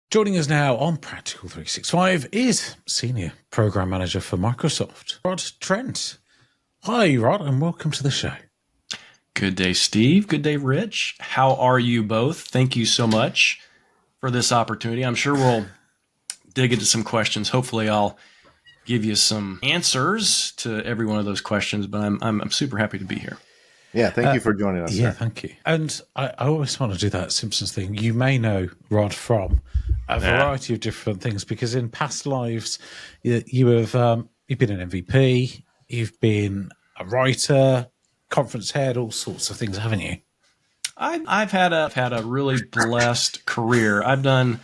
Joining us now on Practical 365 is Senior Program Manager for Microsoft, Rod Trent. Hi, Rod, and welcome to the show. Good day, Steve. Good day, Rich. How are you both? Thank you so much for this opportunity. I'm sure we'll dig into some questions. Hopefully, I'll give you some answers to every one of those questions, but I'm super happy to be here. Yeah, thank you for joining us. Yeah, sir. thank you. And I always want to do that Simpsons thing. You may know Rod from a variety of different things because in past lives, you've been an MVP, you've been a writer, conference head, all sorts of things, haven't you? I've had a really blessed career. I've done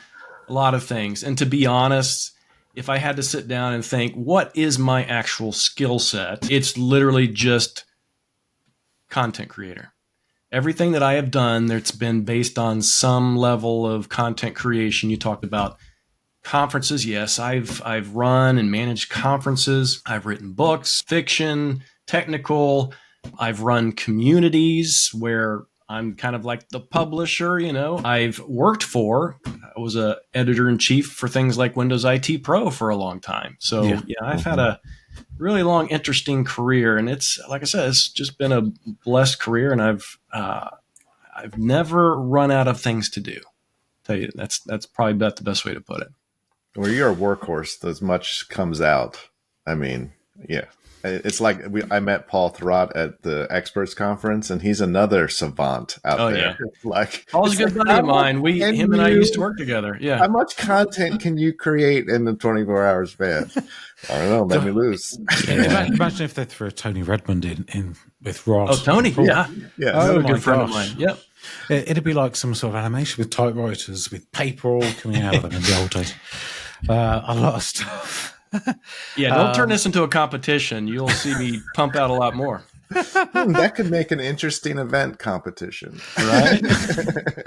a lot of things, and to be honest, if I had to sit down and think, what is my actual skill set? It's literally just content creator. Everything that I have done that's been based on some level of content creation. You talked about conferences. Yes, I've run and managed conferences. I've written books, fiction, technical. I've run communities where I'm kind of like the publisher, I've worked I was a editor-in-chief for things like Windows IT Pro for a long time. So I've had a really long, interesting career, and it's, like I said, it's just been a blessed career, and I've never run out of things to do. Tell you, that's probably about the best way to put it. Well, you're a workhorse. As much comes out. I mean, yeah. It's like I met Paul Thurrott at the experts conference, and he's another savant out there. Yeah. Like Paul's a good buddy of mine. Him and I used to work together. Yeah. How much content can you create in the 24 hours span? I don't know. Let me loose. Imagine if they threw Tony Redmond in with Rod. Oh, Tony. Yeah. Oh, a good friend of mine. Yep. It'd be like some sort of animation with typewriters with paper all coming out of them in the old days. A lot of stuff. Yeah, don't turn this into a competition. You'll see me pump out a lot more. That could make an interesting event competition. Right?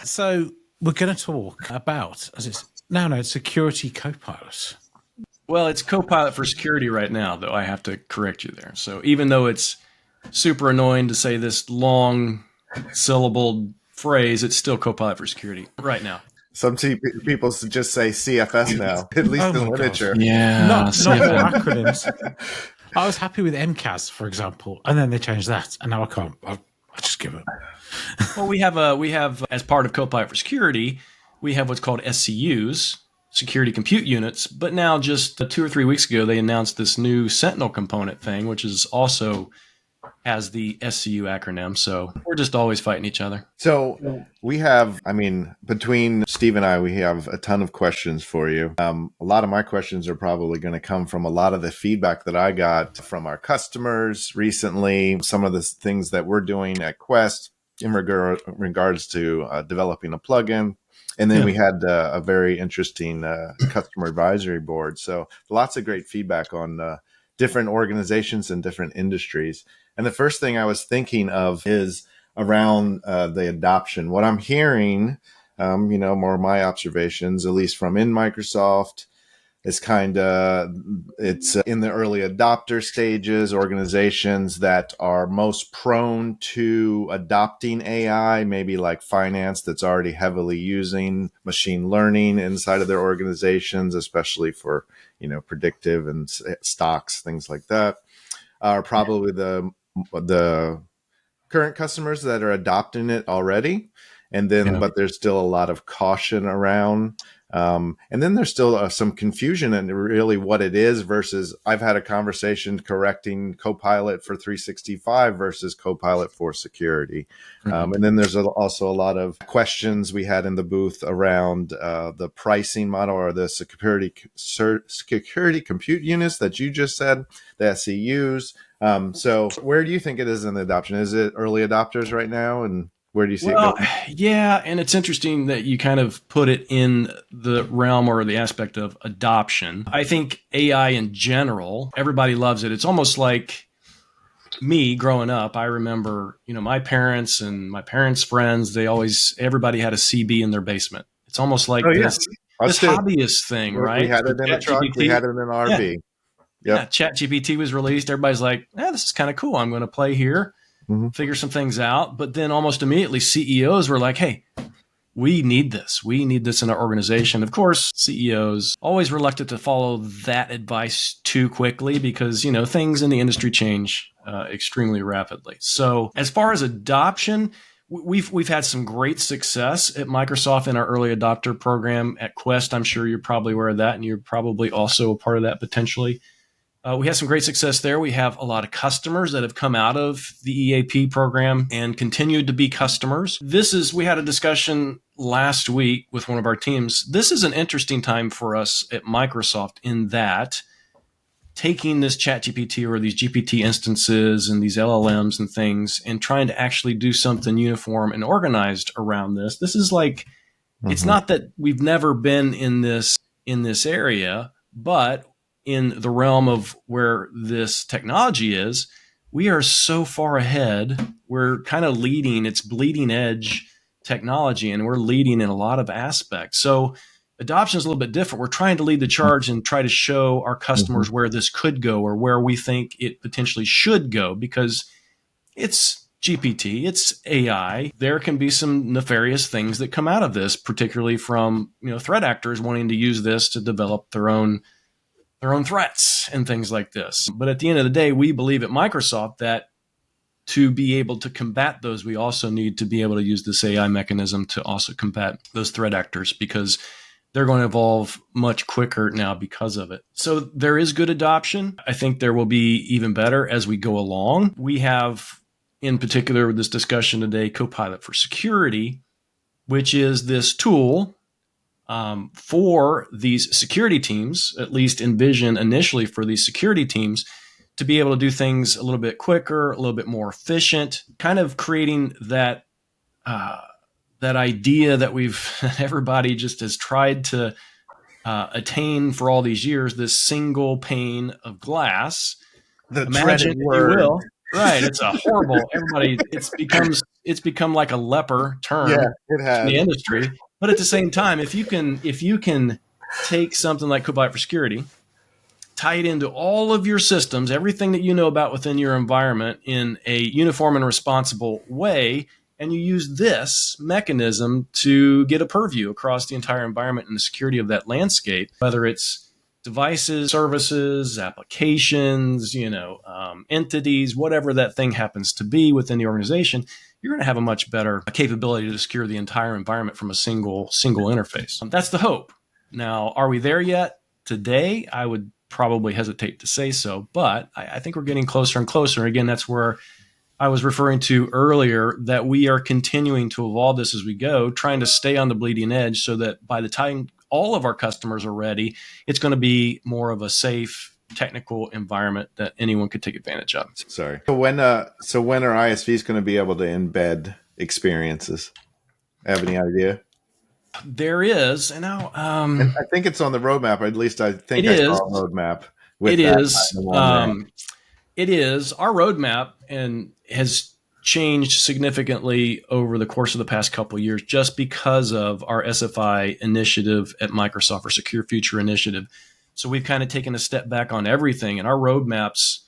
So we're going to talk about, as it's now known, Security Copilot. Well, it's Copilot for Security right now, though I have to correct you there. So even though it's super annoying to say this long syllabled phrase, it's still Copilot for Security right now. Some people just say CFS now, at least in literature. God. Yeah, not acronyms. I was happy with MCAS, for example, and then they changed that, and now I can't. I just give up. Well, we have as part of Copilot for Security, we have what's called SCUs, Security Compute Units. But now, just 2 or 3 weeks ago, they announced this new Sentinel component thing, which is also has the SCU acronym. So we're just always fighting each other. So we have, between Steve and I, we have a ton of questions for you. A lot of my questions are probably going to come from a lot of the feedback that I got from our customers recently, some of the things that we're doing at Quest in regards to developing a plugin. And then we had a very interesting customer advisory board. So lots of great feedback on different organizations and different industries. And the first thing I was thinking of is around the adoption. What I'm hearing, more of my observations, at least from in Microsoft, is it's in the early adopter stages, organizations that are most prone to adopting AI, maybe like finance that's already heavily using machine learning inside of their organizations, especially for, predictive and stocks, things like that, are probably the current customers that are adopting it already. And then, but there's still a lot of caution around. And then there's still some confusion in really what it is versus I've had a conversation correcting Copilot for 365 versus Copilot for security. And then there's also a lot of questions we had in the booth around the pricing model or the security compute units that you just said, the SCUs. So where do you think it is in the adoption? Is it early adopters right now? And where do you see it going? Yeah, and it's interesting that you kind of put it in the realm or the aspect of adoption. I think AI in general, everybody loves it. It's almost like me growing up. I remember, my parents and my parents' friends, everybody had a CB in their basement. It's almost like this hobbyist thing, right? We had it in a truck, we had it in an RV. Yeah. Yeah, ChatGPT was released. Everybody's like, this is kind of cool. I'm going to play here, figure some things out. But then almost immediately CEOs were like, hey, we need this. We need this in our organization. Of course, CEOs always reluctant to follow that advice too quickly because, things in the industry change extremely rapidly. So as far as adoption, we've had some great success at Microsoft in our early adopter program at Quest. I'm sure you're probably aware of that, and you're probably also a part of that potentially. We had some great success there. We have a lot of customers that have come out of the EAP program and continued to be customers. We had a discussion last week with one of our teams. This is an interesting time for us at Microsoft in that taking this ChatGPT or these GPT instances and these LLMs and things and trying to actually do something uniform and organized around this. This is like, it's not that we've never been in this area, but in the realm of where this technology is, we are so far ahead. We're kind of leading. It's bleeding edge technology, and we're leading in a lot of aspects. So adoption is a little bit different. We're trying to lead the charge and try to show our customers where this could go or where we think it potentially should go, because it's GPT, it's AI. There can be some nefarious things that come out of this, particularly from threat actors wanting to use this to develop their own threats and things like this. But at the end of the day, we believe at Microsoft that to be able to combat those, we also need to be able to use this AI mechanism to also combat those threat actors, because they're going to evolve much quicker now because of it. So there is good adoption. I think there will be even better as we go along. We have, in particular, this discussion today, Copilot for Security, which is this tool for these security teams, at least envision initially for these security teams, to be able to do things a little bit quicker, a little bit more efficient, kind of creating that idea that everybody just has tried to attain for all these years, this single pane of glass. The dreaded word. You will. Right. It's a horrible, it's become like a leper term it has. in the industry. But at the same time, if you can take something like Copilot for Security, tie it into all of your systems, everything that you know about within your environment in a uniform and responsible way, and you use this mechanism to get a purview across the entire environment and the security of that landscape, whether it's devices, services, applications, entities, whatever that thing happens to be within the organization, you're going to have a much better capability to secure the entire environment from a single interface. That's the hope. Now, are we there yet? Today, I would probably hesitate to say so, but I think we're getting closer and closer. Again, that's where I was referring to earlier, that we are continuing to evolve this as we go, trying to stay on the bleeding edge so that by the time all of our customers are ready, it's going to be more of a safe technical environment that anyone could take advantage of. Sorry. So when are ISVs going to be able to embed experiences? Have any idea? There is, and now and I think it's on the roadmap. At least I think I saw a roadmap. It is. It is. Our roadmap and has changed significantly over the course of the past couple of years, just because of our SFI initiative at Microsoft, or Secure Future initiative. So we've kind of taken a step back on everything, and our roadmaps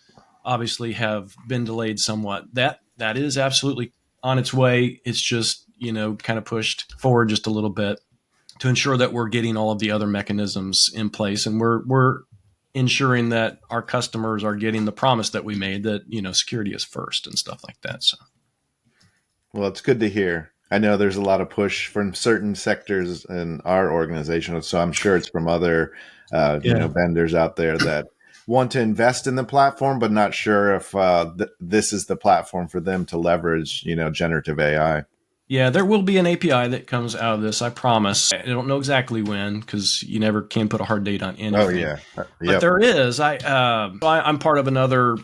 obviously have been delayed somewhat. That is absolutely on its way. It's just, kind of pushed forward just a little bit to ensure that we're getting all of the other mechanisms in place, and we're ensuring that our customers are getting the promise that we made that, security is first and stuff like that. So, well, it's good to hear. I know there's a lot of push from certain sectors in our organization, so I'm sure it's from other vendors out there that want to invest in the platform, but not sure if this is the platform for them to leverage, generative AI. Yeah, there will be an API that comes out of this, I promise. I don't know exactly when, because you never can put a hard date on anything. Oh, yeah. But there is. I'm part of another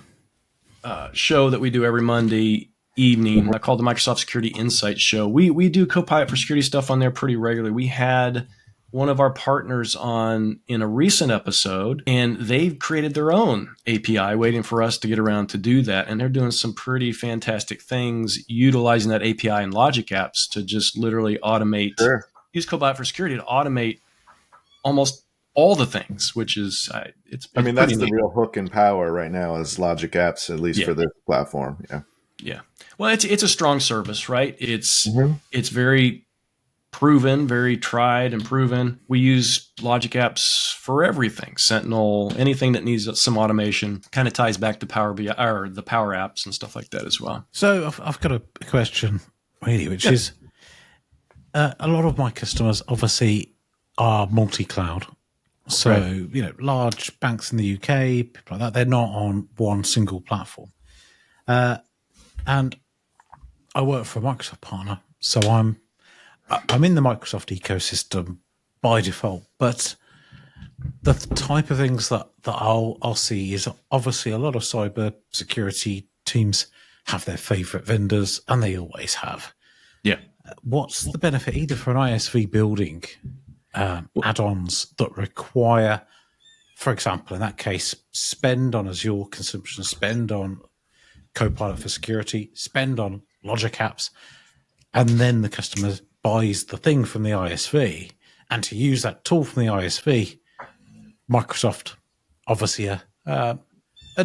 show that we do every Monday evening called the Microsoft Security Insights Show. We do Copilot for Security stuff on there pretty regularly. We had one of our partners on in a recent episode, and they've created their own API waiting for us to get around to do that. And they're doing some pretty fantastic things utilizing that API and Logic Apps to just literally automate, use Copilot for Security to automate almost all the things, which is, it's that's the real hook and power right now is Logic Apps, at least for this platform. Yeah. Yeah. Well, it's a strong service, right? It's very proven, very tried and proven. We use Logic Apps for everything. Sentinel, anything that needs some automation, kind of ties back to Power BI or the Power Apps and stuff like that as well. So I've got a question, really, which is a lot of my customers obviously are multi-cloud. So, large banks in the UK, people like that, they're not on one single platform. And I work for a Microsoft partner, so I'm in the Microsoft ecosystem by default. But the type of things that I'll see is obviously a lot of cyber security teams have their favorite vendors, and they always have. Yeah. What's the benefit either for an ISV building add-ons that require, for example, in that case, spend on Azure consumption, spend on Copilot for security, spend on Logic Apps, and then the customer buys the thing from the ISV, and to use that tool from the ISV, Microsoft obviously are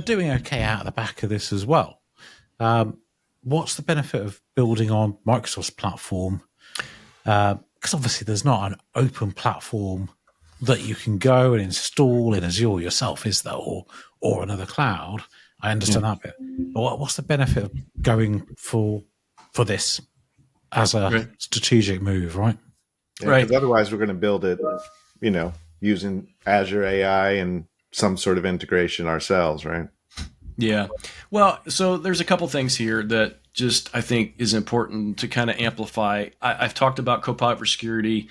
doing okay out of the back of this as well. What's the benefit of building on Microsoft's platform? Because obviously there's not an open platform that you can go and install in Azure yourself, is there, or another cloud? I understand that bit. But what's the benefit of going for this as a strategic move, right? Yeah, right. Otherwise, we're going to build it, using Azure AI and some sort of integration ourselves, right? Yeah. Well, so there's a couple things here that just I think is important to kind of amplify. I've talked about Copilot for security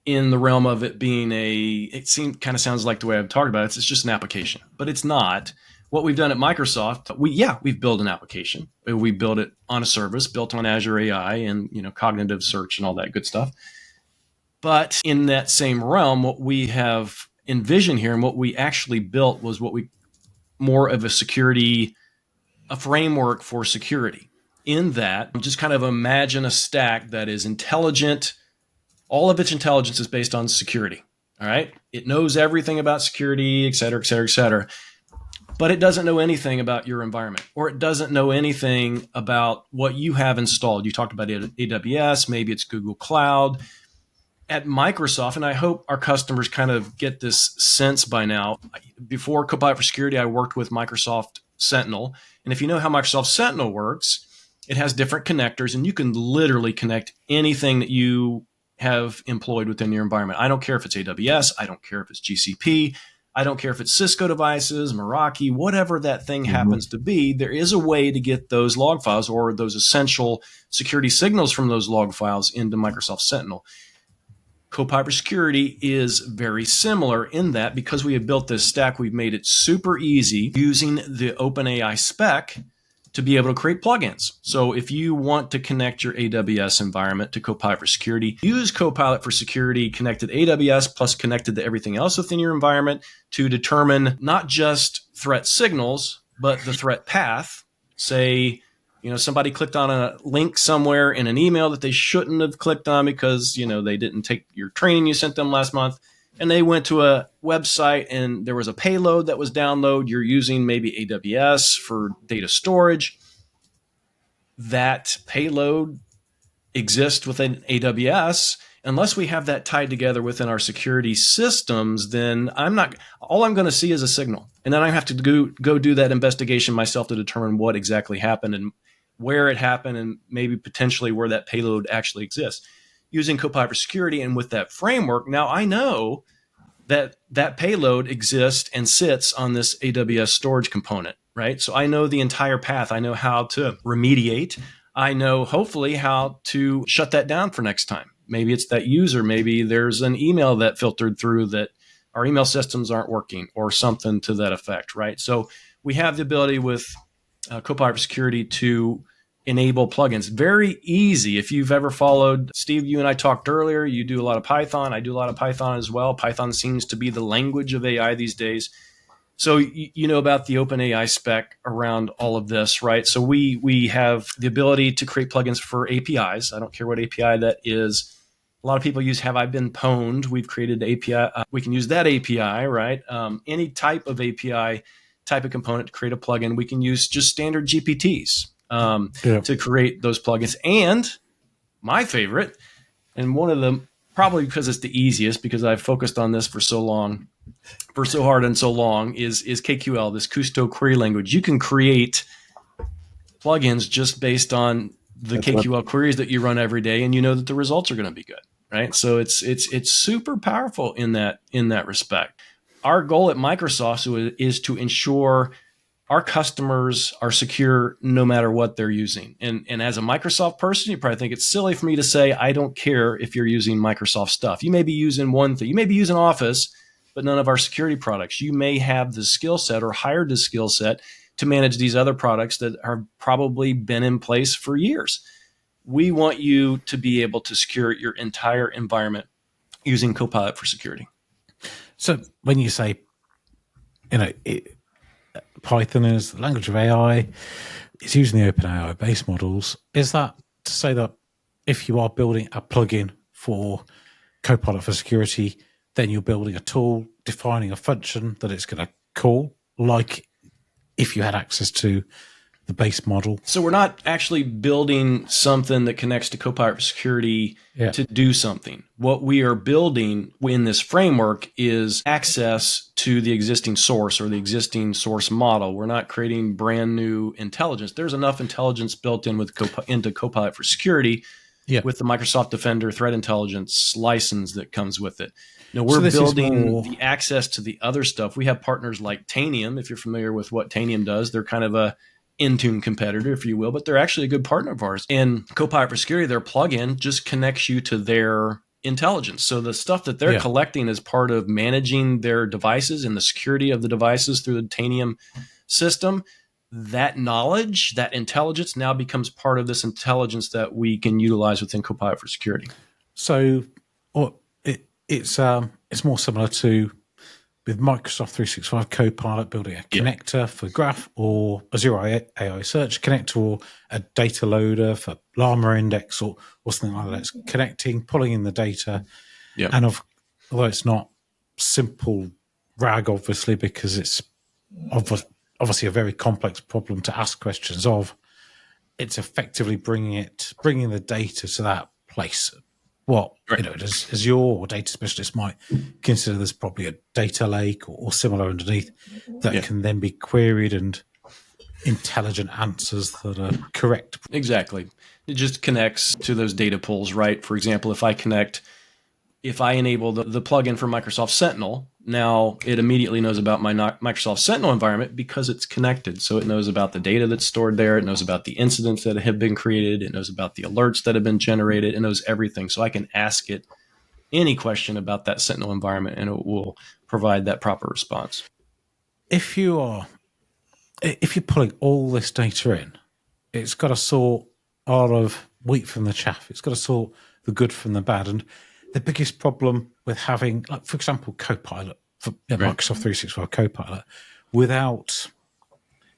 in the realm of it being kind of sounds like the way I've talked about it. It's just an application, but it's not. What we've done at Microsoft, we've built an application. We built it on a service built on Azure AI and, cognitive search and all that good stuff. But in that same realm, what we have envisioned here and what we actually built was more of a framework for security. In that, just kind of imagine a stack that is intelligent. All of its intelligence is based on security. All right. It knows everything about security, et cetera, et cetera, et cetera. But it doesn't know anything about your environment, or it doesn't know anything about what you have installed. You talked about AWS, maybe it's Google Cloud. At Microsoft, and I hope our customers kind of get this sense by now, before Copilot for Security, I worked with Microsoft Sentinel. And if you know how Microsoft Sentinel works, it has different connectors, and you can literally connect anything that you have employed within your environment. I don't care if it's AWS. I don't care if it's GCP. I don't care if it's Cisco devices, Meraki, whatever that thing happens to be. There is a way to get those log files or those essential security signals from those log files into Microsoft Sentinel. Copilot for Security is very similar in that because we have built this stack, we've made it super easy using the OpenAI spec to be able to create plugins. So if you want to connect your AWS environment to Copilot for Security, use Copilot for Security connected to AWS plus connected to everything else within your environment to determine not just threat signals, but the threat path. Say, somebody clicked on a link somewhere in an email that they shouldn't have clicked on because, they didn't take your training you sent them last month. And they went to a website and there was a payload that was downloaded. You're using maybe AWS for data storage. That payload exists within AWS. Unless we have that tied together within our security systems, then all I'm going to see is a signal. And then I have to go do that investigation myself to determine what exactly happened and where it happened and maybe potentially where that payload actually exists. Using Copilot for Security and with that framework, now I know that payload exists and sits on this AWS storage component, right? So I know the entire path. I know how to remediate. I know hopefully how to shut that down for next time. Maybe it's that user. Maybe there's an email that filtered through that our email systems aren't working or something to that effect, right? So we have the ability with Copilot for Security to enable plugins. Very easy. If you've ever followed Steve, you and I talked earlier, you do a lot of Python. I do a lot of Python as well. Python seems to be the language of AI these days. So you know about the OpenAI spec around all of this, right? So we have the ability to create plugins for APIs. I don't care what API that is. A lot of people use Have I Been Pwned? We've created an API. We can use that API, right? Any type of API type of component to create a plugin. We can use just standard GPTs to create those plugins. And my favorite, And one of them, probably because it's the easiest, because I've focused on this for so hard and so long, is KQL, this Kusto query language. You can create plugins just based on the KQL queries that you run every day, and you know that the results are going to be good, right? So it's super powerful in that respect. Our goal at Microsoft is to ensure our customers are secure no matter what they're using. And as a Microsoft person, you probably think it's silly for me to say, I don't care if you're using Microsoft stuff. You may be using one thing. You may be using Office, but none of our security products. You may have the skill set or hired the skill set to manage these other products that have probably been in place for years. We want you to be able to secure your entire environment using Copilot for security. So when you say, Python is the language of AI, it's using the OpenAI base models, is that to say that if you are building a plugin for Copilot for security, then you're building a tool, defining a function that it's going to call, like if you had access to the base model? So we're not actually building something that connects to Copilot for security to do something. What we are building in this framework is access to the existing source or the existing source model. We're not creating brand new intelligence. There's enough intelligence built in into Copilot for security with the Microsoft Defender threat intelligence license that comes with it. No, we're building the access to the other stuff. We have partners like Tanium. If you're familiar with what Tanium does, they're kind of a Intune competitor, if you will, but they're actually a good partner of ours. And Copilot for Security, their plugin just connects you to their intelligence. So the stuff that they're collecting as part of managing their devices and the security of the devices through the Tanium system, that knowledge, that intelligence now becomes part of this intelligence that we can utilize within Copilot for Security. So it's more similar to with Microsoft 365 Copilot building a connector for Graph or Azure AI Search connector or a data loader for Llama Index or something like that. It's connecting, pulling in the data. And although it's not simple RAG, obviously, because it's obviously a very complex problem to ask questions of, it's effectively bringing the data to that place. What as your data specialist might consider, there's probably a data lake or similar underneath that can then be queried and intelligent answers that are correct. Exactly. It just connects to those data pools, right? For example, if I enable the plugin for Microsoft Sentinel, now it immediately knows about my Microsoft Sentinel environment because it's connected. So it knows about the data that's stored there. It knows about the incidents that have been created. It knows about the alerts that have been generated. It knows everything. So I can ask it any question about that Sentinel environment and it will provide that proper response. If you're pulling all this data in, it's got to sort all of wheat from the chaff. It's got to sort the good from the bad. And the biggest problem with having, like, for example, Copilot, for Microsoft 365 Copilot, without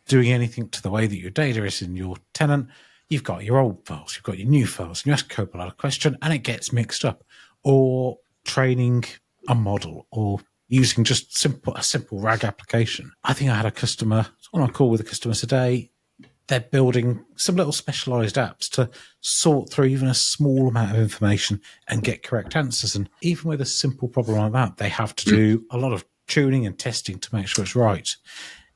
doing anything to the way that your data is in your tenant, you've got your old files, you've got your new files, and you ask Copilot a question and it gets mixed up. Or training a model or using just a simple RAG application. I think I had a customer, on a call with a customer today, they're building some little specialized apps to sort through even a small amount of information and get correct answers. And even with a simple problem like that, they have to do a lot of tuning and testing to make sure it's right.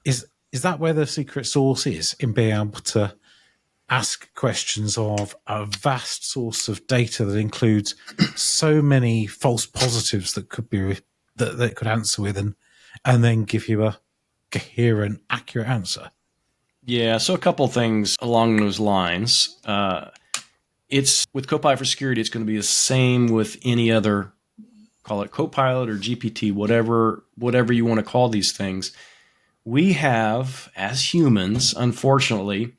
Is that where the secret sauce is, in being able to ask questions of a vast source of data that includes so many false positives that could be that could answer with and then give you a coherent, accurate answer? Yeah, so a couple things along those lines. It's with Copilot for Security, it's going to be the same with any other, call it Copilot or GPT, whatever you want to call these things. We have, as humans, unfortunately,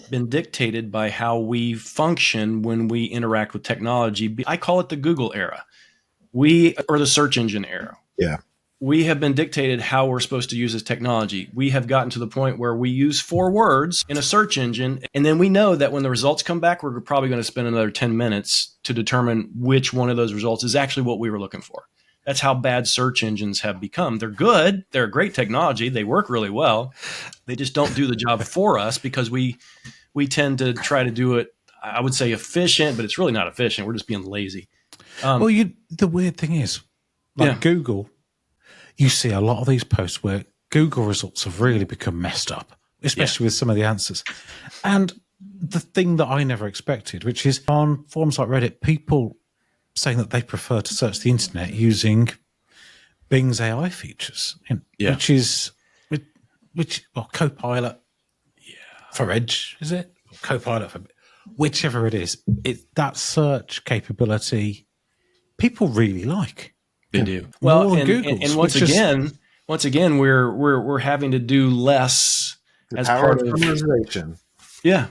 been dictated by how we function when we interact with technology. I call it the Google era. Or the search engine era. Yeah. We have been dictated how we're supposed to use this technology. We have gotten to the point where we use 4 words in a search engine, and then we know that when the results come back, we're probably going to spend another 10 minutes to determine which one of those results is actually what we were looking for. That's how bad search engines have become. They're good. They're a great technology. They work really well. They just don't do the job for us because we tend to try to do it, I would say efficient, but it's really not efficient. We're just being lazy. Well, the weird thing is, Google, you see a lot of these posts where Google results have really become messed up, especially with some of the answers. And the thing that I never expected, which is on forums like Reddit, people saying that they prefer to search the internet using Bing's AI features, which Copilot for Edge, is it? Copilot for whichever it is. That search capability people really like. They do. Well, and once again, we're having to do less as part of summarization. Yeah.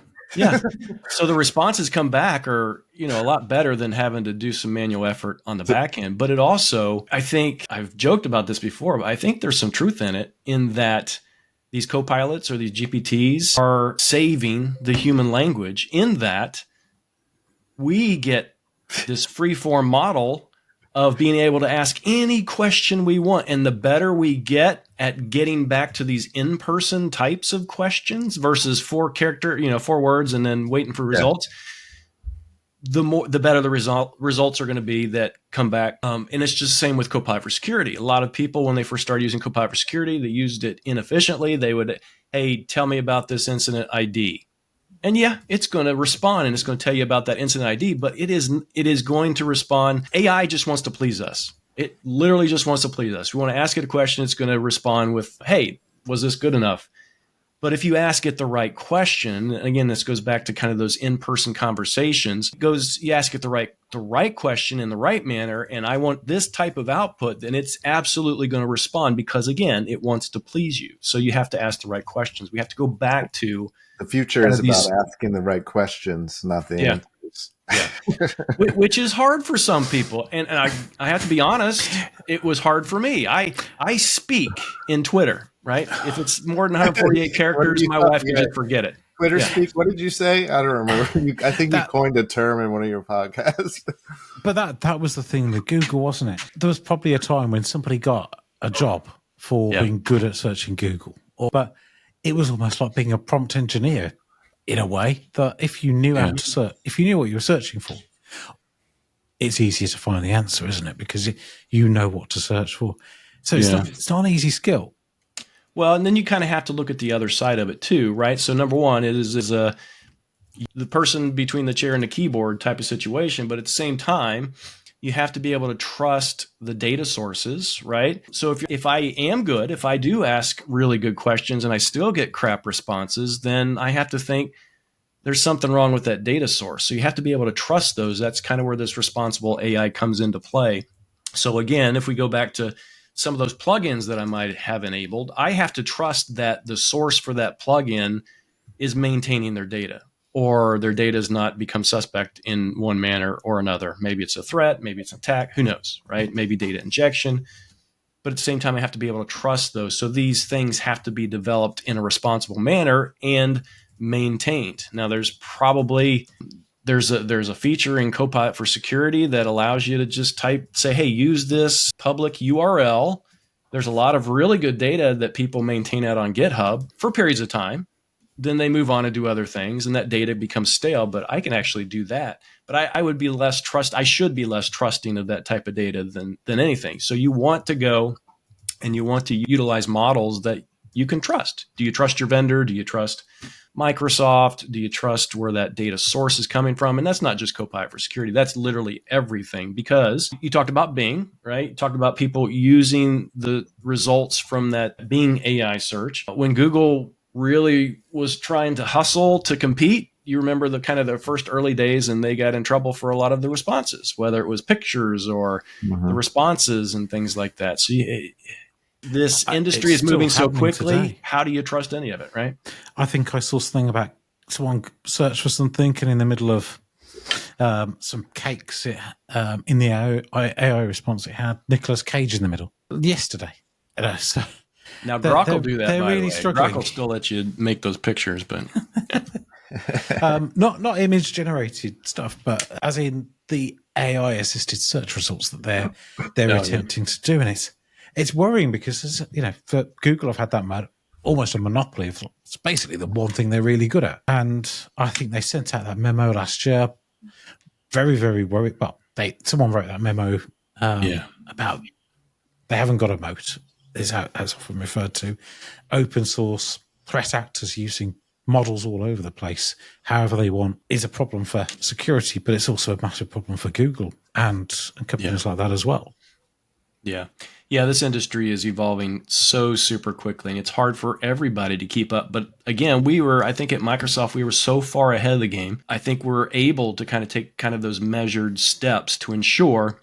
So the responses come back are, a lot better than having to do some manual effort on the back end. But it also, I think I've joked about this before, but I think there's some truth in it, in that these copilots or these GPTs are saving the human language, in that we get this free-form model of being able to ask any question we want. And the better we get at getting back to these in-person types of questions versus 4 words and then waiting for results, the better the results are going to be that come back. And it's just the same with Copilot for Security. A lot of people, when they first started using Copilot for Security, they used it inefficiently. They would, hey, tell me about this incident ID. And it's going to respond, and it's going to tell you about that incident ID, but it is going to respond. AI just wants to please us. It literally just wants to please us. We want to ask it a question. It's going to respond with, hey, was this good enough? But if you ask it the right question, and again, this goes back to kind of those in-person conversations, you ask it the right question in the right manner, and I want this type of output, then it's absolutely going to respond, because again, it wants to please you. So you have to ask the right questions. We have to go back to the future is about asking the right questions, not the answers. Which is hard for some people. And I have to be honest, it was hard for me. I speak in Twitter, right? If it's more than 148 characters, my wife can just forget it. Twitter speak, what did you say? I don't remember. I think you coined a term in one of your podcasts. But that was the thing with Google, wasn't it? There was probably a time when somebody got a job for being good at searching Google. But it was almost like being a prompt engineer in a way, that if you knew how to search, if you knew what you were searching for, it's easier to find the answer, isn't it? Because you know what to search for. So it's not an easy skill. Well, and then you kind of have to look at the other side of it too, right? So number one, it is the person between the chair and the keyboard type of situation. But at the same time, you have to be able to trust the data sources, right? So if I am good, if I do ask really good questions and I still get crap responses, then I have to think there's something wrong with that data source. So you have to be able to trust those. That's kind of where this responsible AI comes into play. So again, if we go back to some of those plugins that I might have enabled, I have to trust that the source for that plugin is maintaining their data, or their data has not become suspect in one manner or another. Maybe it's a threat, maybe it's an attack, who knows, right? Maybe data injection. But at the same time, I have to be able to trust those. So these things have to be developed in a responsible manner and maintained. Now, there's a feature in Copilot for Security that allows you to just say, hey, use this public URL. There's a lot of really good data that people maintain out on GitHub for periods of time. Then they move on and do other things, and that data becomes stale. But I can actually do that. But I would be less I should be less trusting of that type of data than anything. So you want to go and you want to utilize models that you can trust. Do you trust your vendor? Do you trust Microsoft? Do you trust where that data source is coming from? And that's not just Copilot for Security. That's literally everything, because you talked about Bing, right? You talked about people using the results from that Bing AI search. When Google really was trying to hustle to compete, you remember the kind of the first early days, and they got in trouble for a lot of the responses, whether it was pictures or the responses and things like that. So this industry is moving so quickly. Today. How do you trust any of it, right? I think I saw something about someone searched for something, and in the middle of some cakes, in the AI response, it had Nicolas Cage in the middle yesterday. So now Grok will do that. They're by really the way. struggling. Grok will still let you make those pictures, but not image generated stuff, but as in the AI assisted search results that they're attempting to do, and it's worrying because, for Google, I've had that almost a monopoly. It's basically the one thing they're really good at. And I think they sent out that memo last year. Very, very worried. Well, someone wrote that memo Yeah. about they haven't got a moat, is how it's often referred to. Open source threat actors using models all over the place, however they want, is a problem for security, but it's also a massive problem for Google and companies like that as well. Yeah. Yeah, this industry is evolving so super quickly, and it's hard for everybody to keep up. But again, I think at Microsoft, we were so far ahead of the game. I think we're able to kind of take kind of those measured steps to ensure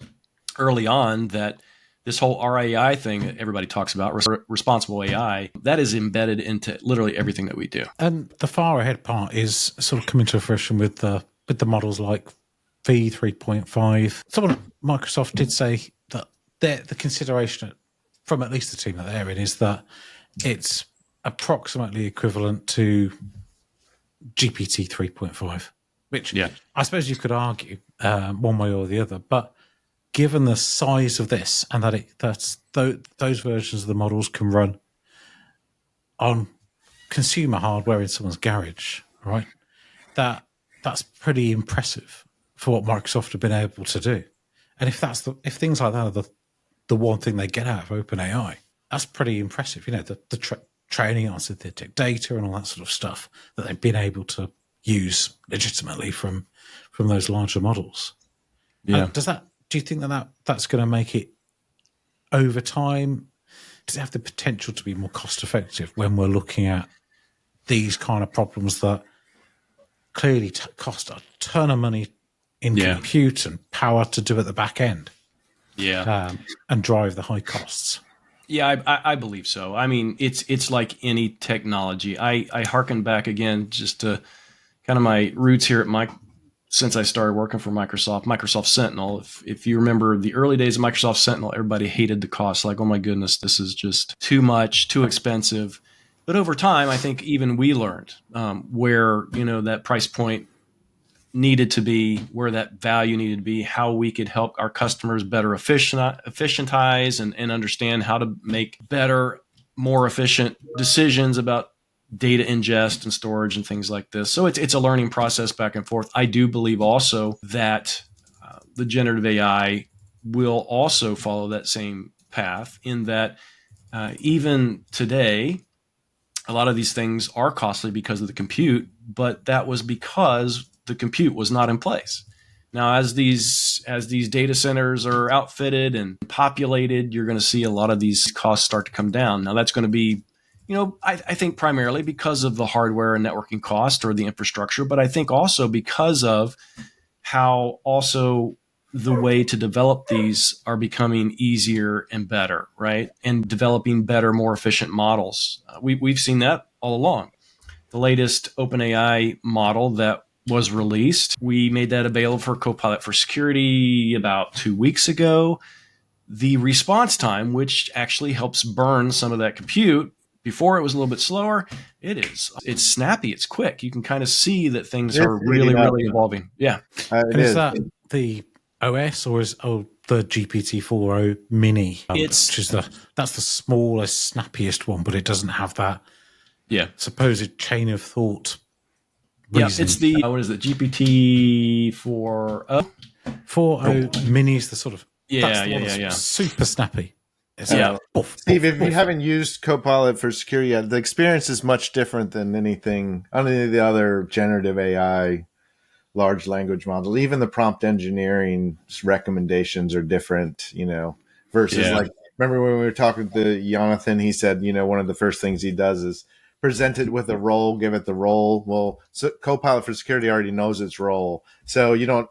early on that this whole RAI thing that everybody talks about, responsible AI, that is embedded into literally everything that we do. And the far ahead part is sort of coming to fruition with the models like V3.5. Someone at Microsoft did say that the consideration from at least the team that they're in is that it's approximately equivalent to GPT 3.5, which I suppose you could argue one way or the other, but given the size of this and that those versions of the models can run on consumer hardware in someone's garage, right? That's pretty impressive for what Microsoft have been able to do. And if things like that are the one thing they get out of OpenAI, that's pretty impressive. You know, the training on synthetic data and all that sort of stuff that they've been able to use legitimately from those larger models. Yeah. Do you think that's going to make it over time? Does it have the potential to be more cost effective when we're looking at these kind of problems that clearly cost a ton of money in compute and power to do at the back end? Yeah. And drive the high costs. Yeah, I believe so. I mean, it's like any technology. I hearken back again just to kind of my roots here at since I started working for Microsoft Sentinel. If you remember the early days of Microsoft Sentinel, everybody hated the cost. Like, oh my goodness, this is just too much, too expensive. But over time, I think even we learned where that price point needed to be, where that value needed to be, how we could help our customers better efficientize and understand how to make better, more efficient decisions about data ingest and storage and things like this. So it's a learning process back and forth. I do believe also that the generative AI will also follow that same path in that even today, a lot of these things are costly because of the compute, but that was because the compute was not in place. Now, as these data centers are outfitted and populated, you're going to see a lot of these costs start to come down. Now, that's going to be, I think primarily because of the hardware and networking cost or the infrastructure, but I think also because of how also the way to develop these are becoming easier and better, right? And developing better, more efficient models. We've seen that all along. The latest OpenAI model that was released, we made that available for Copilot for Security about 2 weeks ago. The response time, which actually helps burn some of that compute, before it was a little bit slower, it's snappy, it's quick. You can kind of see that things are really evolving. Yeah. Is that the OS or is the GPT-4o mini? That's the smallest, snappiest one, but it doesn't have that supposed chain of thought. Yeah, it's the what is it? GPT-4o. 4o mini is the sort of yeah. super snappy. Steve, if you haven't used Copilot for Security yet, the experience is much different than any of the other generative AI large language model. Even the prompt engineering recommendations are different, versus like, remember when we were talking to Jonathan, he said, one of the first things he does is present it with a role, give it the role. Well, so Copilot for Security already knows its role. So you don't,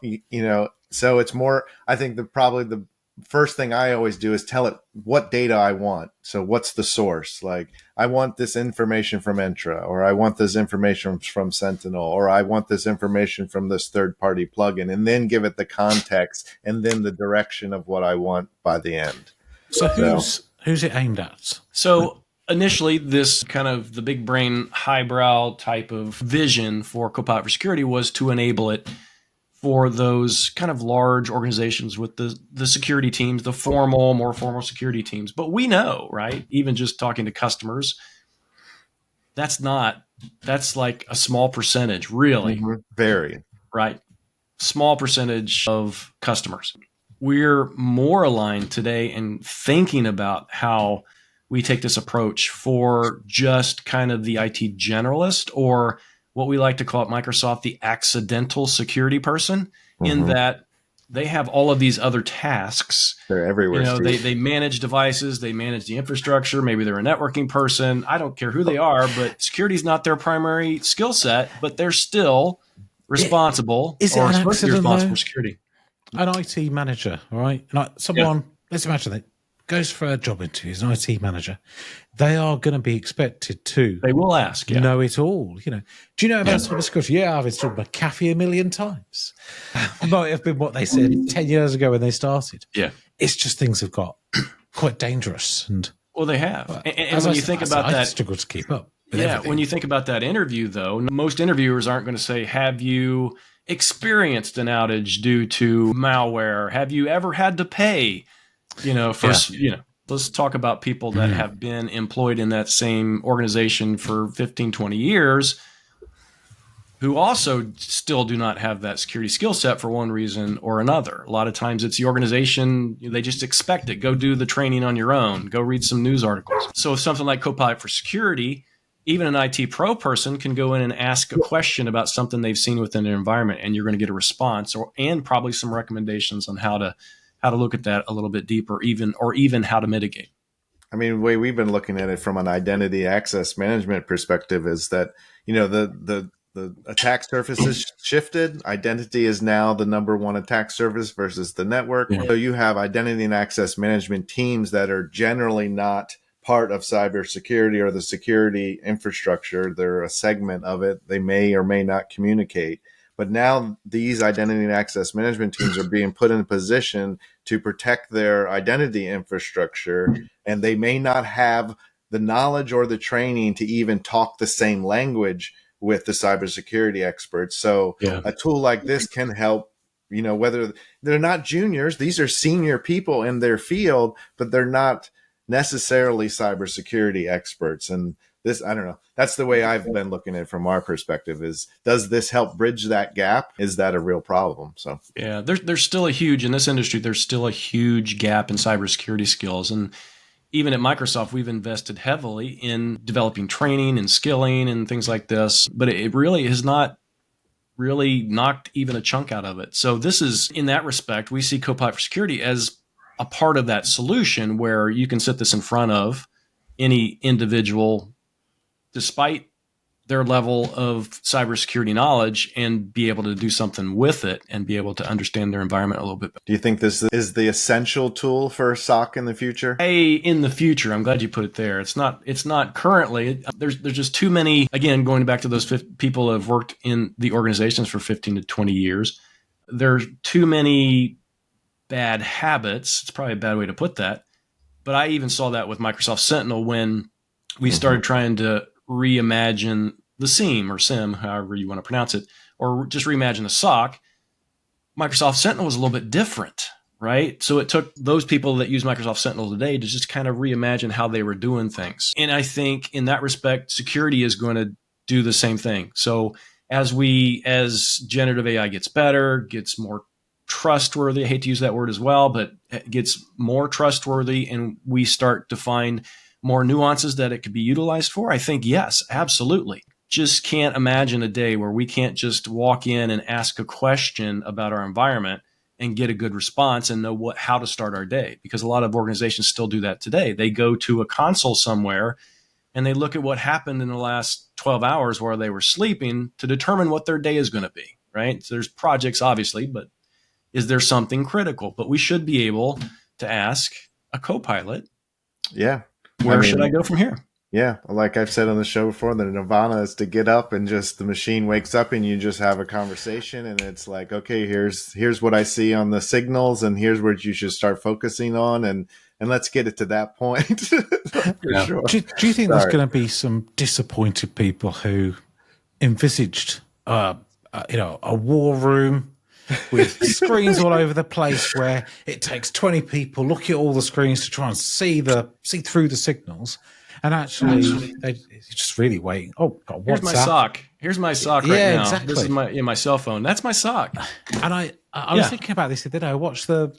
so it's more, I think probably the first thing I always do is tell it what data I want. So what's the source? Like, I want this information from Entra, or I want this information from Sentinel, or I want this information from this third-party plugin, and then give it the context and then the direction of what I want by the end. So who's it aimed at? So initially, this kind of the big brain, highbrow type of vision for Copilot for Security was to enable it for those kind of large organizations with the security teams, the more formal security teams. But we know, right, even just talking to customers, that's like a small percentage, really. Mm-hmm. Very. Right. small percentage of customers. We're more aligned today in thinking about how we take this approach for just kind of the IT generalist, or what we like to call at Microsoft the accidental security person, in that they have all of these other tasks. They're everywhere. They manage devices, they manage the infrastructure. Maybe they're a networking person. I don't care who they are, but security is not their primary skill set, but they're still responsible Is it or an supposed to be accident, responsible though? for security. An IT manager, right? Like someone, let's imagine that goes for a job interview as an IT manager. They are going to be expected to They will ask, know it all. Do you know about cybersecurity? Yeah, I've installed McAfee 1,000,000 times. Might have been what they said 10 years ago when they started. Yeah. It's just things have got quite dangerous. And Well, they have. And as when I you said, think I about that, struggle to keep up with yeah, everything. when you think about that interview, though, most interviewers aren't going to say, have you experienced an outage due to malware? Have you ever had to pay, let's talk about people that have been employed in that same organization for 15, 20 years, who also still do not have that security skill set for one reason or another. A lot of times it's the organization, they just expect it. Go do the training on your own. Go read some news articles. So if something like Copilot for Security, even an IT pro person can go in and ask a question about something they've seen within their environment, and you're going to get a response and probably some recommendations on how to look at that a little bit deeper, even how to mitigate. I mean, the way we've been looking at it from an identity access management perspective is that, the attack surface has shifted. Identity is now the number one attack surface versus the network. Yeah. So you have identity and access management teams that are generally not part of cybersecurity or the security infrastructure. They're a segment of it. They may or may not communicate. But now these identity and access management teams are being put in a position to protect their identity infrastructure, and they may not have the knowledge or the training to even talk the same language with the cybersecurity experts. So a tool like this can help, whether they're not juniors, these are senior people in their field, but they're not necessarily cybersecurity experts. And this, I don't know, that's the way I've been looking at it from our perspective is, does this help bridge that gap? Is that a real problem? So, yeah, there's still in this industry, there's still a huge gap in cybersecurity skills. And even at Microsoft, we've invested heavily in developing training and skilling and things like this, but it really has not really knocked even a chunk out of it. So this is, in that respect, we see Copilot for Security as a part of that solution where you can sit this in front of any individual, despite their level of cybersecurity knowledge, and be able to do something with it and be able to understand their environment a little bit better. Do you think this is the essential tool for SOC in the future? In the future, I'm glad you put it there. It's not currently. There's just too many, again, going back to those people who have worked in the organizations for 15 to 20 years. There's too many bad habits. It's probably a bad way to put that. But I even saw that with Microsoft Sentinel when we started trying to reimagine the SIEM or SIM, however you want to pronounce it, or just reimagine the SOC. Microsoft Sentinel was a little bit different, right? So it took those people that use Microsoft Sentinel today to just kind of reimagine how they were doing things. And I think in that respect, security is going to do the same thing. So as generative AI gets better, gets more trustworthy, I hate to use that word as well, but it gets more trustworthy, and we start to find more nuances that it could be utilized for, I think, yes, absolutely. Just can't imagine a day where we can't just walk in and ask a question about our environment and get a good response and know how to start our day. Because a lot of organizations still do that today. They go to a console somewhere and they look at what happened in the last 12 hours while they were sleeping to determine what their day is going to be, right? So there's projects, obviously, but is there something critical? But we should be able to ask a Copilot, where should I go from here? Yeah, like I've said on the show before, the nirvana is to get up and just the machine wakes up and you just have a conversation, and it's like, okay, here's what I see on the signals, and here's where you should start focusing on, and let's get it to that point. Sure. Do you think there's going to be some disappointed people who envisaged, a war room with screens all over the place where it takes 20 people looking at all the screens to try and see through the signals, And actually, they're just really waiting. Oh, God, Here's what's my that? sock. Here's my sock right Yeah, now. exactly. This is my cell phone. That's my sock. And I was thinking about this the other day. I watched the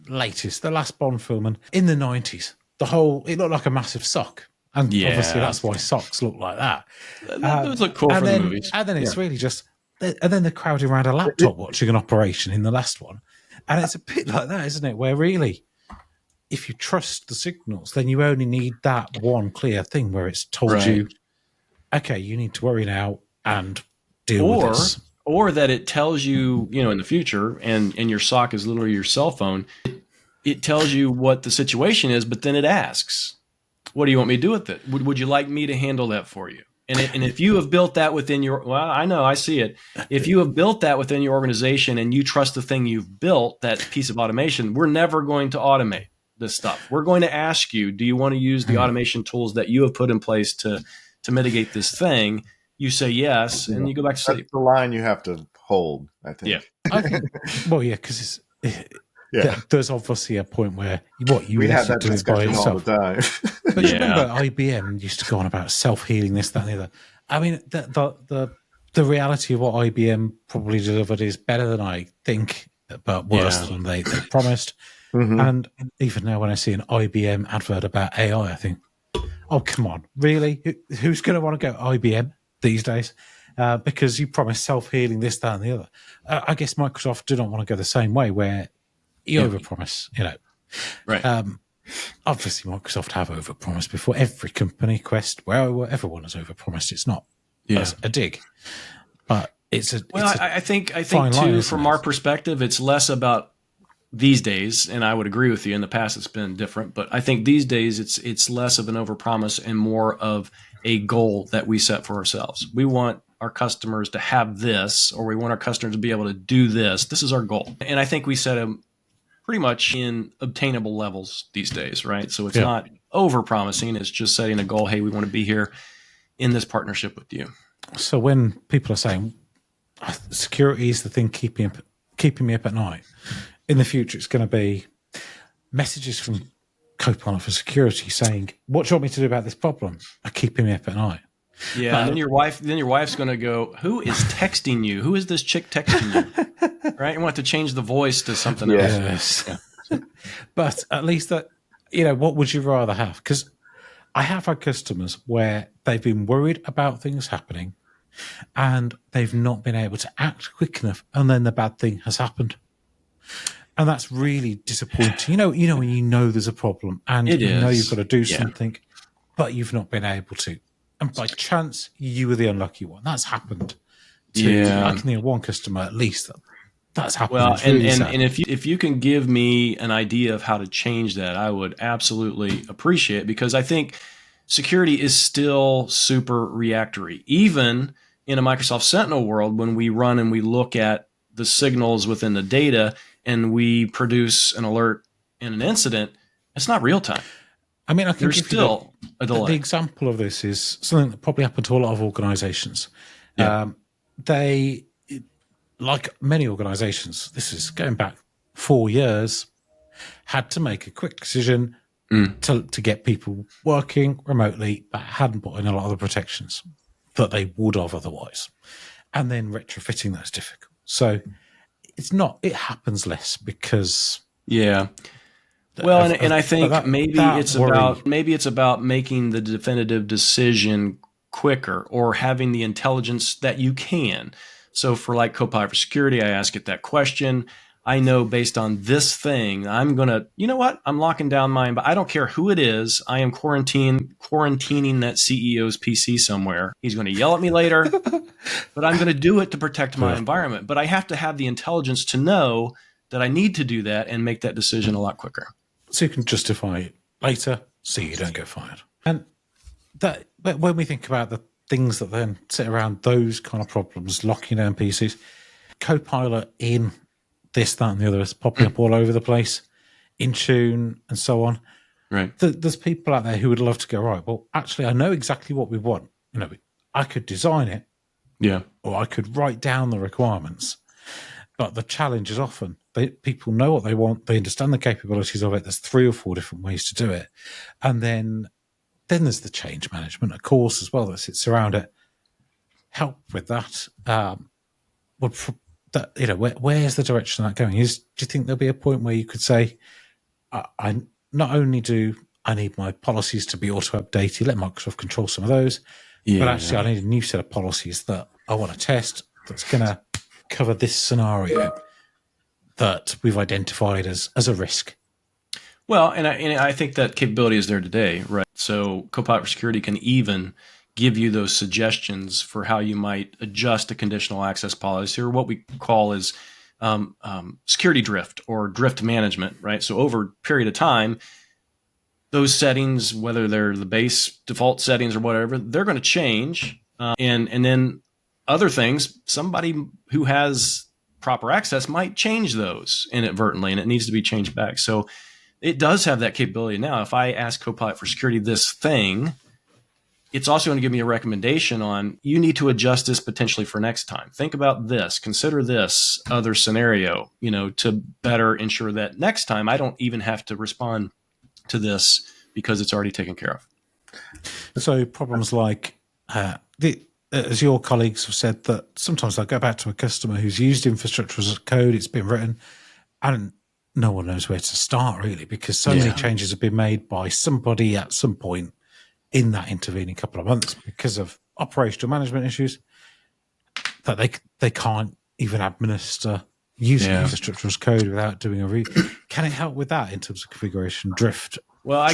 last Bond film, and in the 90s, it looked like a massive sock. And obviously that's why socks look like that. Those look cool for the movies. And then it's really just, and then they're crowding around a laptop watching an operation in the last one. And it's a bit like that, isn't it? Where really, if you trust the signals, then you only need that one clear thing where it's told you, okay, you need to worry now and deal with this. Or that it tells you, in the future, and your sock is literally your cell phone, it tells you what the situation is, but then it asks, what do you want me to do with it? Would you like me to handle that for you? And if you have built that within I know, I see it. If you have built that within your organization and you trust the thing you've built, that piece of automation, we're never going to automate this stuff. We're going to ask you, do you want to use the automation tools that you have put in place to mitigate this thing? You say yes, and you go back to sleep. That's the line you have to hold, I think. Yeah. I think, because there's obviously a point where we have that discussion all the time. But you remember IBM used to go on about self-healing, this, that, and the other. I mean, the reality of what IBM probably delivered is better than I think, but worse than they promised. Mm-hmm. And even now, when I see an IBM advert about AI, I think, oh, come on, really? Who's going to want to go IBM these days? Because you promise self-healing, this, that, and the other. I guess Microsoft do not want to go the same way, where you overpromise, Right. Obviously, Microsoft have overpromised before. Every company, Quest, where everyone has overpromised. It's not a dig, but I think line, too, from our perspective, it's less about these days, and I would agree with you. In the past, it's been different, but I think these days it's less of an overpromise and more of a goal that we set for ourselves. We want our customers to have this, or we want our customers to be able to do this. This is our goal, and I think we set them pretty much in obtainable levels these days, right? So it's not over-promising. It's just setting a goal. Hey, we want to be here in this partnership with you. So when people are saying security is the thing keeping me up at night, in the future it's going to be messages from Copilot for security saying, "What do you want me to do about this problem?" Are keeping me up at night. Yeah, and then your wife's going to go, "Who is texting you? Who is this chick texting you?" Right? You want to change the voice to something else. Yeah. But at least that, what would you rather have? Because I have had customers where they've been worried about things happening and they've not been able to act quick enough, and then the bad thing has happened. And that's really disappointing. When you know there's a problem and you've got to do something, but you've not been able to. And by chance, you were the unlucky one. That's happened to I can think of one customer at least that's happened. Well, and if you can give me an idea of how to change that, I would absolutely appreciate it, because I think security is still super reactory. Even in a Microsoft Sentinel world, when we run and we look at the signals within the data and we produce an alert in an incident, it's not real time. I mean, there's still a delay. The example of this is something that probably happened to a lot of organizations. They, like many organizations, this is going back 4 years, had to make a quick decision to get people working remotely, but hadn't put in a lot of the protections that they would have otherwise. And then retrofitting that's difficult. So it happens less because... Yeah. Well, and I think maybe it's about making the definitive decision quicker, or having the intelligence that you can. So for like Copilot for security, I ask it that question. I know based on this thing, I'm going to, I'm locking down mine, but I don't care who it is. I am quarantining that CEO's PC somewhere. He's going to yell at me later, but I'm going to do it to protect my environment. But I have to have the intelligence to know that I need to do that and make that decision a lot quicker. So you can justify it later, so you don't get fired. And but when we think about the things that then sit around those kind of problems, locking down PCs, Copilot in this, that, and the other is popping up all over the place, Intune, and so on. Right. There's people out there who would love to go, right, well, actually, I know exactly what we want. I could design it, or I could write down the requirements. But the challenge is often people know what they want, they understand the capabilities of it. There's 3 or 4 different ways to do it. And then Then there's the change management, of course, as well, that sits around it. Help with that. Where's the direction of that going? Do you think there'll be a point where you could say, I not only do I need my policies to be auto-updated, let Microsoft control some of those, but actually I need a new set of policies that I want to test that's going to cover this scenario that we've identified as a risk. Well, and I think that capability is there today, right? So Copilot for Security can even give you those suggestions for how you might adjust a conditional access policy, or what we call is security drift or drift management, right? So over a period of time, those settings, whether they're the base default settings or whatever, they're going to change. And then other things, somebody who has proper access might change those inadvertently, and it needs to be changed back. So it does have that capability now. If I ask Copilot for Security this thing, it's also going to give me a recommendation on, you need to adjust this potentially for next time. Think about this, consider this other scenario, to better ensure that next time I don't even have to respond to this because it's already taken care of. So problems like, as your colleagues have said, that sometimes they'll go back to a customer who's used infrastructure as code, it's been written, and no one knows where to start, really, because so many changes have been made by somebody at some point in that intervening couple of months because of operational management issues that they can't even administer using infrastructure as code without doing a read. Can it help with that in terms of configuration drift? Well, I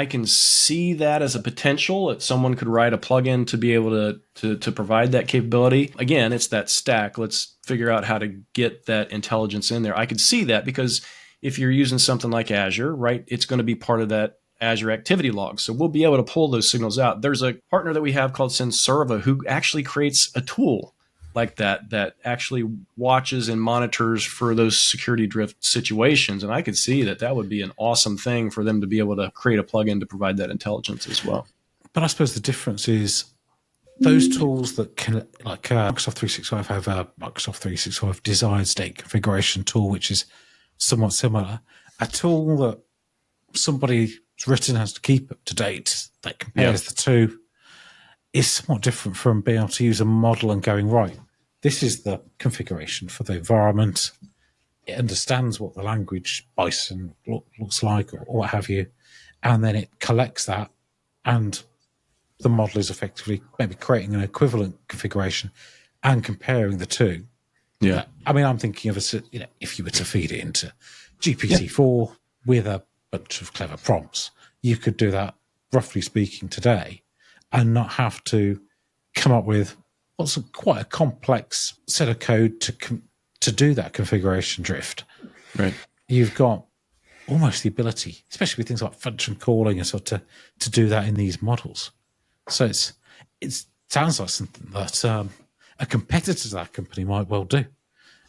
can see that as a potential that someone could write a plugin to be able to provide that capability. Again, it's that stack. Let's figure out how to get that intelligence in there. I could see that because if you're using something like Azure, right, it's going to be part of that Azure activity log. So we'll be able to pull those signals out. There's a partner that we have called Senserva who actually creates a tool like that actually watches and monitors for those security drift situations. And I could see that would be an awesome thing for them to be able to create a plugin to provide that intelligence as well. But I suppose the difference is those tools that can, like Microsoft 365 have a Microsoft 365 desired state configuration tool, which is somewhat similar. A tool that somebody's written has to keep up to date that compares the two is somewhat different from being able to use a model and going, right, this is the configuration for the environment. It understands what the language bison looks like or what have you. And then it collects that, and the model is effectively maybe creating an equivalent configuration and comparing the two. Yeah. I mean, I'm thinking of if you were to feed it into GPT-4 with a bunch of clever prompts, you could do that, roughly speaking, today, and not have to come up with what's quite a complex set of code to do that configuration drift. Right. You've got almost the ability, especially with things like function calling and so to do that in these models. So it sounds like something that a competitor to that company might well do,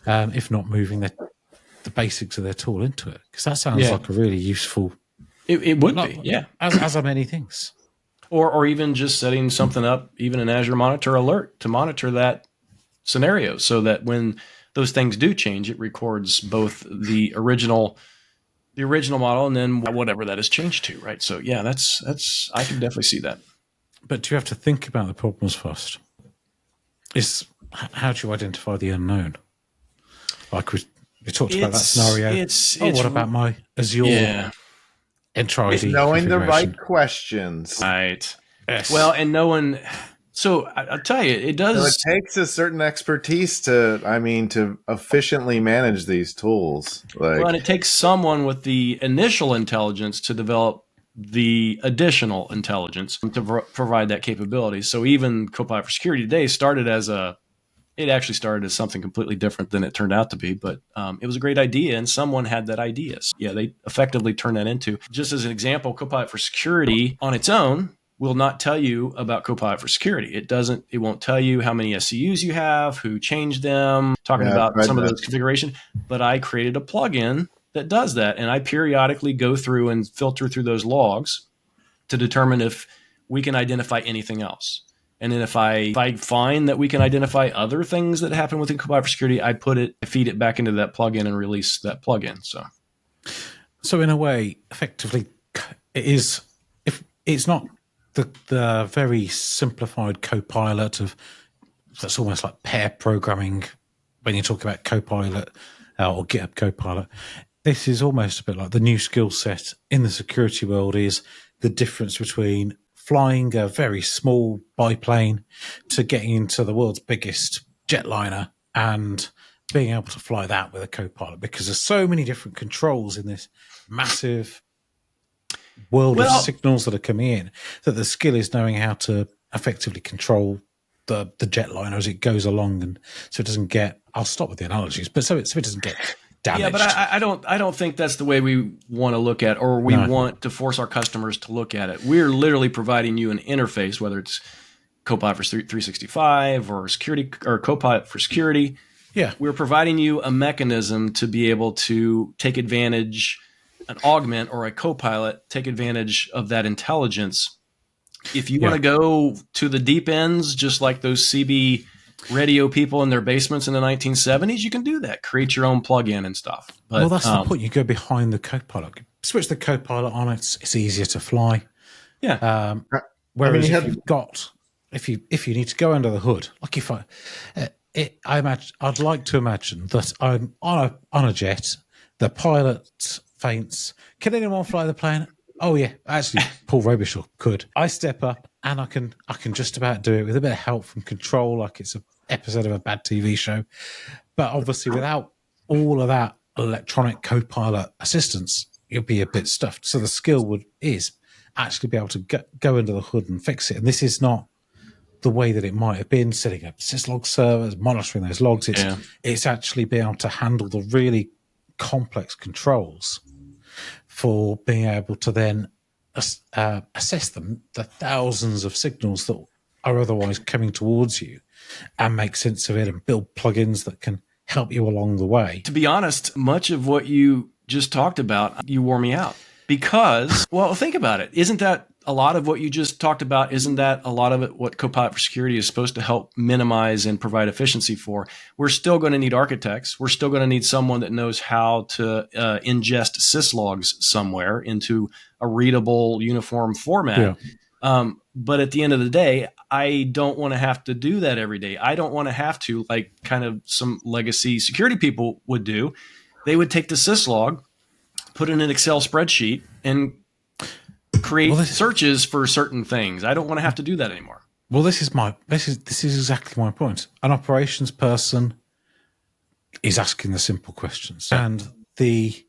if not moving the basics of their tool into it, because that sounds like a really useful. It would be, yeah. As are many things. Or even just setting something up, even an Azure Monitor alert to monitor that scenario, so that when those things do change, it records both the original model and then whatever that is changed to, right? So yeah, that's I can definitely see that. But do you have to think about the problems first? How do you identify the unknown? Like we talked about that scenario. What about my Azure? Yeah. It's knowing the right questions. Right. Yes. Well, and no one. So I'll tell you, it does. So it takes a certain expertise to efficiently manage these tools. And it takes someone with the initial intelligence to develop the additional intelligence to provide that capability. So even Copilot for Security today started as something completely different than it turned out to be, but it was a great idea, and someone had that idea. So, yeah, they effectively turned that into, just as an example, Copilot for Security on its own will not tell you about Copilot for Security. It won't tell you how many SCUs you have, who changed them, talking about some of those configuration. But I created a plugin that does that, and I periodically go through and filter through those logs to determine if we can identify anything else. And then if I find that we can identify other things that happen within Copilot for Security, I feed it back into that plugin and release that plugin. So in a way, effectively, it is, if it's not the very simplified Copilot of that's almost like pair programming when you talk about Copilot or GitHub Copilot. This is almost a bit like the new skill set in the security world is the difference between flying a very small biplane to getting into the world's biggest jetliner and being able to fly that with a Copilot, because there's so many different controls in this massive world of signals that are coming in that the skill is knowing how to effectively control the jetliner as it goes along, and so it doesn't get. I'll stop with the analogies, but so it doesn't get damaged. Yeah, but I don't think that's the way we want to look at, or we want to force our customers to look at it. We're literally providing you an interface, whether it's Copilot for 365 or security or Copilot for security. Yeah, we're providing you a mechanism to be able to take advantage, an augment or a Copilot, take advantage of that intelligence. If you want to go to the deep ends, just like those CB radio people in their basements in the 1970s, you can do that. Create your own plugin and stuff. But, well, that's the point. You go behind the Copilot, switch the Copilot on. It's easier to fly. Yeah. Whereas if you need to go under the hood, like if I'd like to imagine that I'm on a jet, the pilot faints. Can anyone fly the plane? Oh yeah, actually, Paul Robichaud could. I step up and I can just about do it with a bit of help from control, like it's an episode of a bad TV show. But obviously, without all of that electronic Copilot assistance, you'll be a bit stuffed. So the skill is actually be able to go under the hood and fix it. And this is not the way that it might have been, setting up syslog servers, monitoring those logs. It's actually being able to handle the really complex controls for being able to then assess the thousands of signals that are otherwise coming towards you and make sense of it and build plugins that can help you along the way. To be honest, much of what you just talked about, you wore me out because, well, think about it. Isn't that a lot of what you just talked about? Isn't that a lot of it what Copilot for Security is supposed to help minimize and provide efficiency for? We're still going to need architects. We're still going to need someone that knows how to ingest syslogs somewhere into a readable, uniform format. Yeah. But at the end of the day, I don't want to have to do that every day. I don't want to have to, like kind of some legacy security people would do. They would take the syslog, put it in an Excel spreadsheet, and create searches for certain things. I don't want to have to do that anymore. Well, this is exactly my point. An operations person is asking the simple questions, and the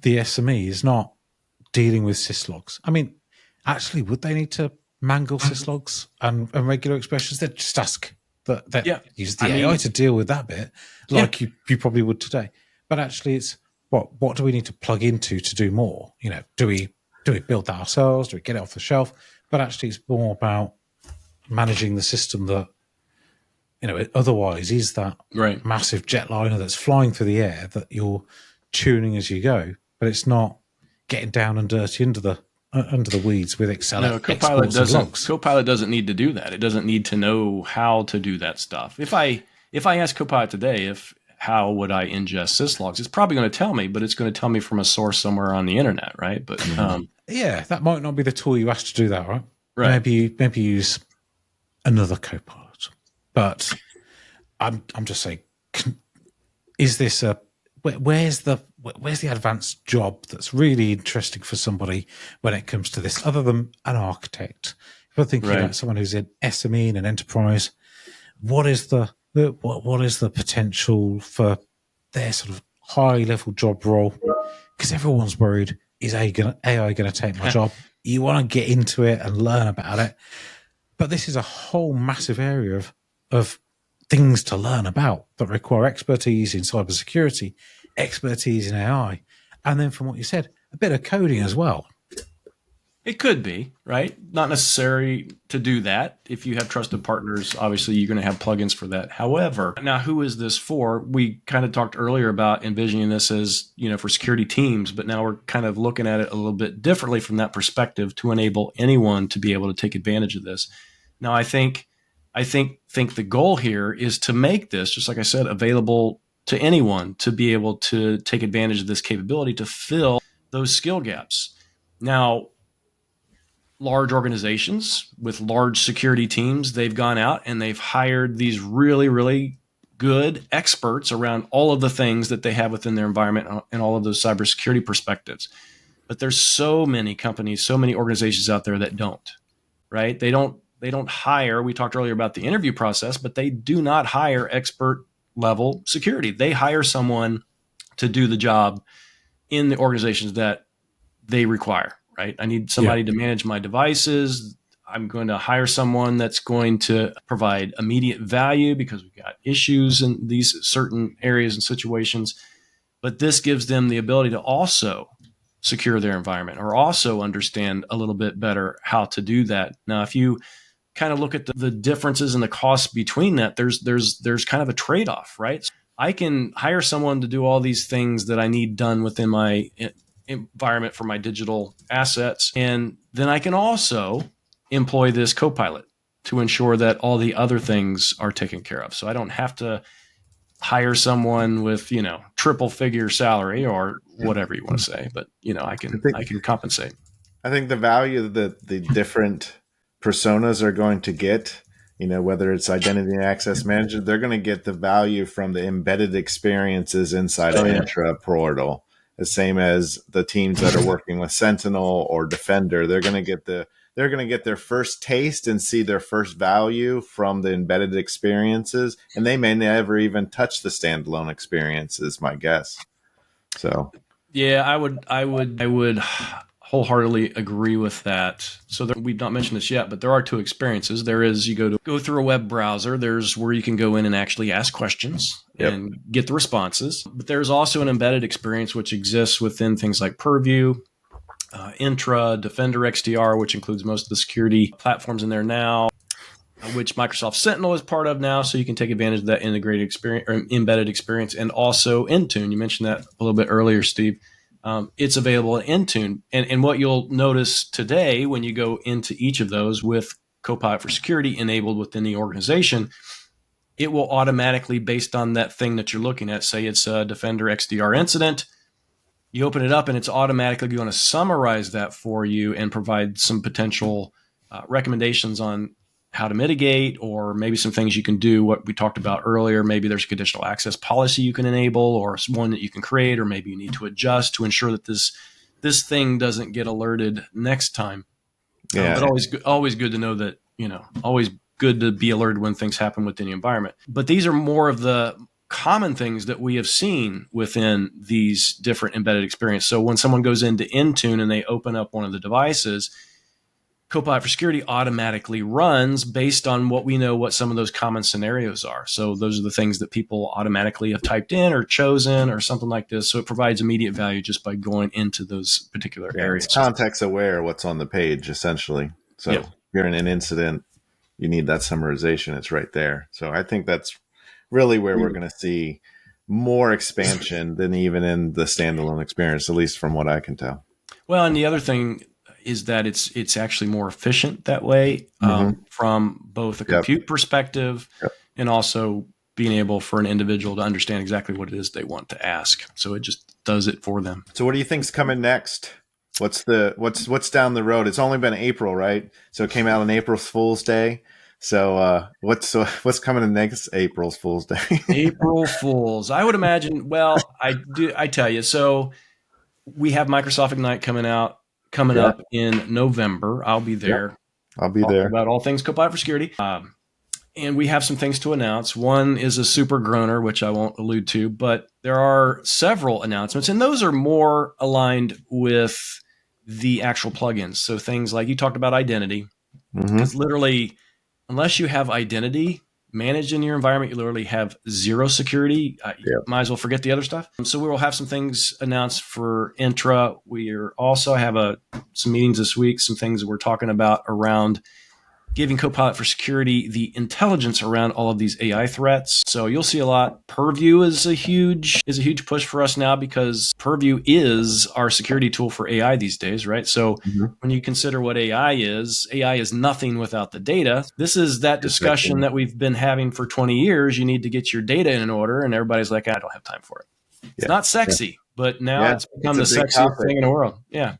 SME is not dealing with syslogs. I mean, actually, would they need to mangle syslogs and regular expressions? They'd just ask that use the AI to deal with that bit, like you probably would today. But actually, it's what do we need to plug into to do more? You know, do we build that ourselves? Do we get it off the shelf? But actually, it's more about managing the system that, you know, otherwise is that massive jetliner that's flying through the air that you're tuning as you go. But it's not getting down and dirty under the weeds with Excel. No, Copilot doesn't need to do that. It doesn't need to know how to do that stuff. If I ask Copilot today, how would I ingest syslogs? It's probably going to tell me, but it's going to tell me from a source somewhere on the internet, right? But that might not be the tool you asked to do that, right? Right. Maybe use another Copilot. But I'm just saying, is this where's the advanced job that's really interesting for somebody when it comes to this, other than an architect? If we're thinking about someone who's in SME in an enterprise, what is the potential for their sort of high level job role? Because everyone's worried, is AI going to take my job? You want to get into it and learn about it. But this is a whole massive area of things to learn about that require expertise in cybersecurity, expertise in AI, and then from what you said, a bit of coding as well. It could be, right? Not necessary to do that. If you have trusted partners, obviously you're going to have plugins for that. However, now who is this for? We kind of talked earlier about envisioning this as, you know, for security teams, but now we're kind of looking at it a little bit differently from that perspective to enable anyone to be able to take advantage of this. Now, I think the goal here is to make this, just like I said, available to anyone to be able to take advantage of this capability to fill those skill gaps. Now, large organizations with large security teams, they've gone out and they've hired these really, really good experts around all of the things that they have within their environment and all of those cybersecurity perspectives. But there's so many companies, so many organizations out there that don't, right? They don't hire. We talked earlier about the interview process, but they do not hire expert level security. They hire someone to do the job in the organizations that they require, right? I need somebody to manage my devices. I'm going to hire someone that's going to provide immediate value because we've got issues in these certain areas and situations. But this gives them the ability to also secure their environment or also understand a little bit better how to do that. Now, if you kind of look at the differences and the costs between that, there's kind of a trade-off, right? I can hire someone to do all these things that I need done within my environment for my digital assets. And then I can also employ this Copilot to ensure that all the other things are taken care of. So I don't have to hire someone with, triple figure salary or whatever you want to say, but I can compensate. I think the value that the different personas are going to get, whether it's identity and access manager, they're going to get the value from the embedded experiences inside of Intra Portal. The same as the teams that are working with Sentinel or Defender, they're going to get their first taste and see their first value from the embedded experiences, and they may never even touch the standalone experiences, my guess. So, yeah, I would wholeheartedly agree with that. So we've not mentioned this yet, but there are two experiences. There is, you go through a web browser. There's where you can go in and actually ask questions and get the responses. But there's also an embedded experience which exists within things like Purview, Intra, Defender XDR, which includes most of the security platforms in there now, which Microsoft Sentinel is part of now. So you can take advantage of that integrated experience or embedded experience, and also Intune. You mentioned that a little bit earlier, Steve. It's available in Intune. And what you'll notice today when you go into each of those with Copilot for Security enabled within the organization, it will automatically, based on that thing that you're looking at, say it's a Defender XDR incident, you open it up and it's automatically going to summarize that for you and provide some potential recommendations on how to mitigate, or maybe some things you can do, what we talked about earlier. Maybe there's a conditional access policy you can enable, or one that you can create, or maybe you need to adjust to ensure that this thing doesn't get alerted next time. But always good to know that, always good to be alerted when things happen within the environment. But these are more of the common things that we have seen within these different embedded experiences. So when someone goes into Intune and they open up one of the devices, Copilot for Security automatically runs based on what we know what some of those common scenarios are. So those are the things that people automatically have typed in or chosen or something like this. So it provides immediate value just by going into those particular areas. It's context aware what's on the page, essentially. So if you're in an incident, you need that summarization. It's right there. So I think that's really where we're going to see more expansion than even in the standalone experience, at least from what I can tell. Well, and the other thing is that it's actually more efficient that way, from both a compute perspective and also being able for an individual to understand exactly what it is they want to ask. So it just does it for them. So what do you think's coming next? What's down the road? It's only been April, right? So it came out on April Fool's Day. So what's coming in next April's Fool's Day? April Fools. I would imagine. Well, I tell you. So we have Microsoft Ignite coming up in November. I'll be there. I'll be there about all things Copilot for Security. And we have some things to announce. One is a super groaner, which I won't allude to, but there are several announcements, and those are more aligned with the actual plugins. So things like you talked about identity, because literally, unless you have identity managed in your environment, you literally have zero security. You might as well forget the other stuff. So we will have some things announced for Intra. We also have some meetings this week, some things that we're talking about around giving Copilot for Security the intelligence around all of these AI threats. So you'll see a lot. Purview is a huge push for us now, because Purview is our security tool for AI these days, right? So when you consider what AI is nothing without the data. This is that discussion that we've been having for 20 years. You need to get your data in order, and everybody's like, I don't have time for it. It's not sexy, but now it's become the sexiest thing in the world. Yeah.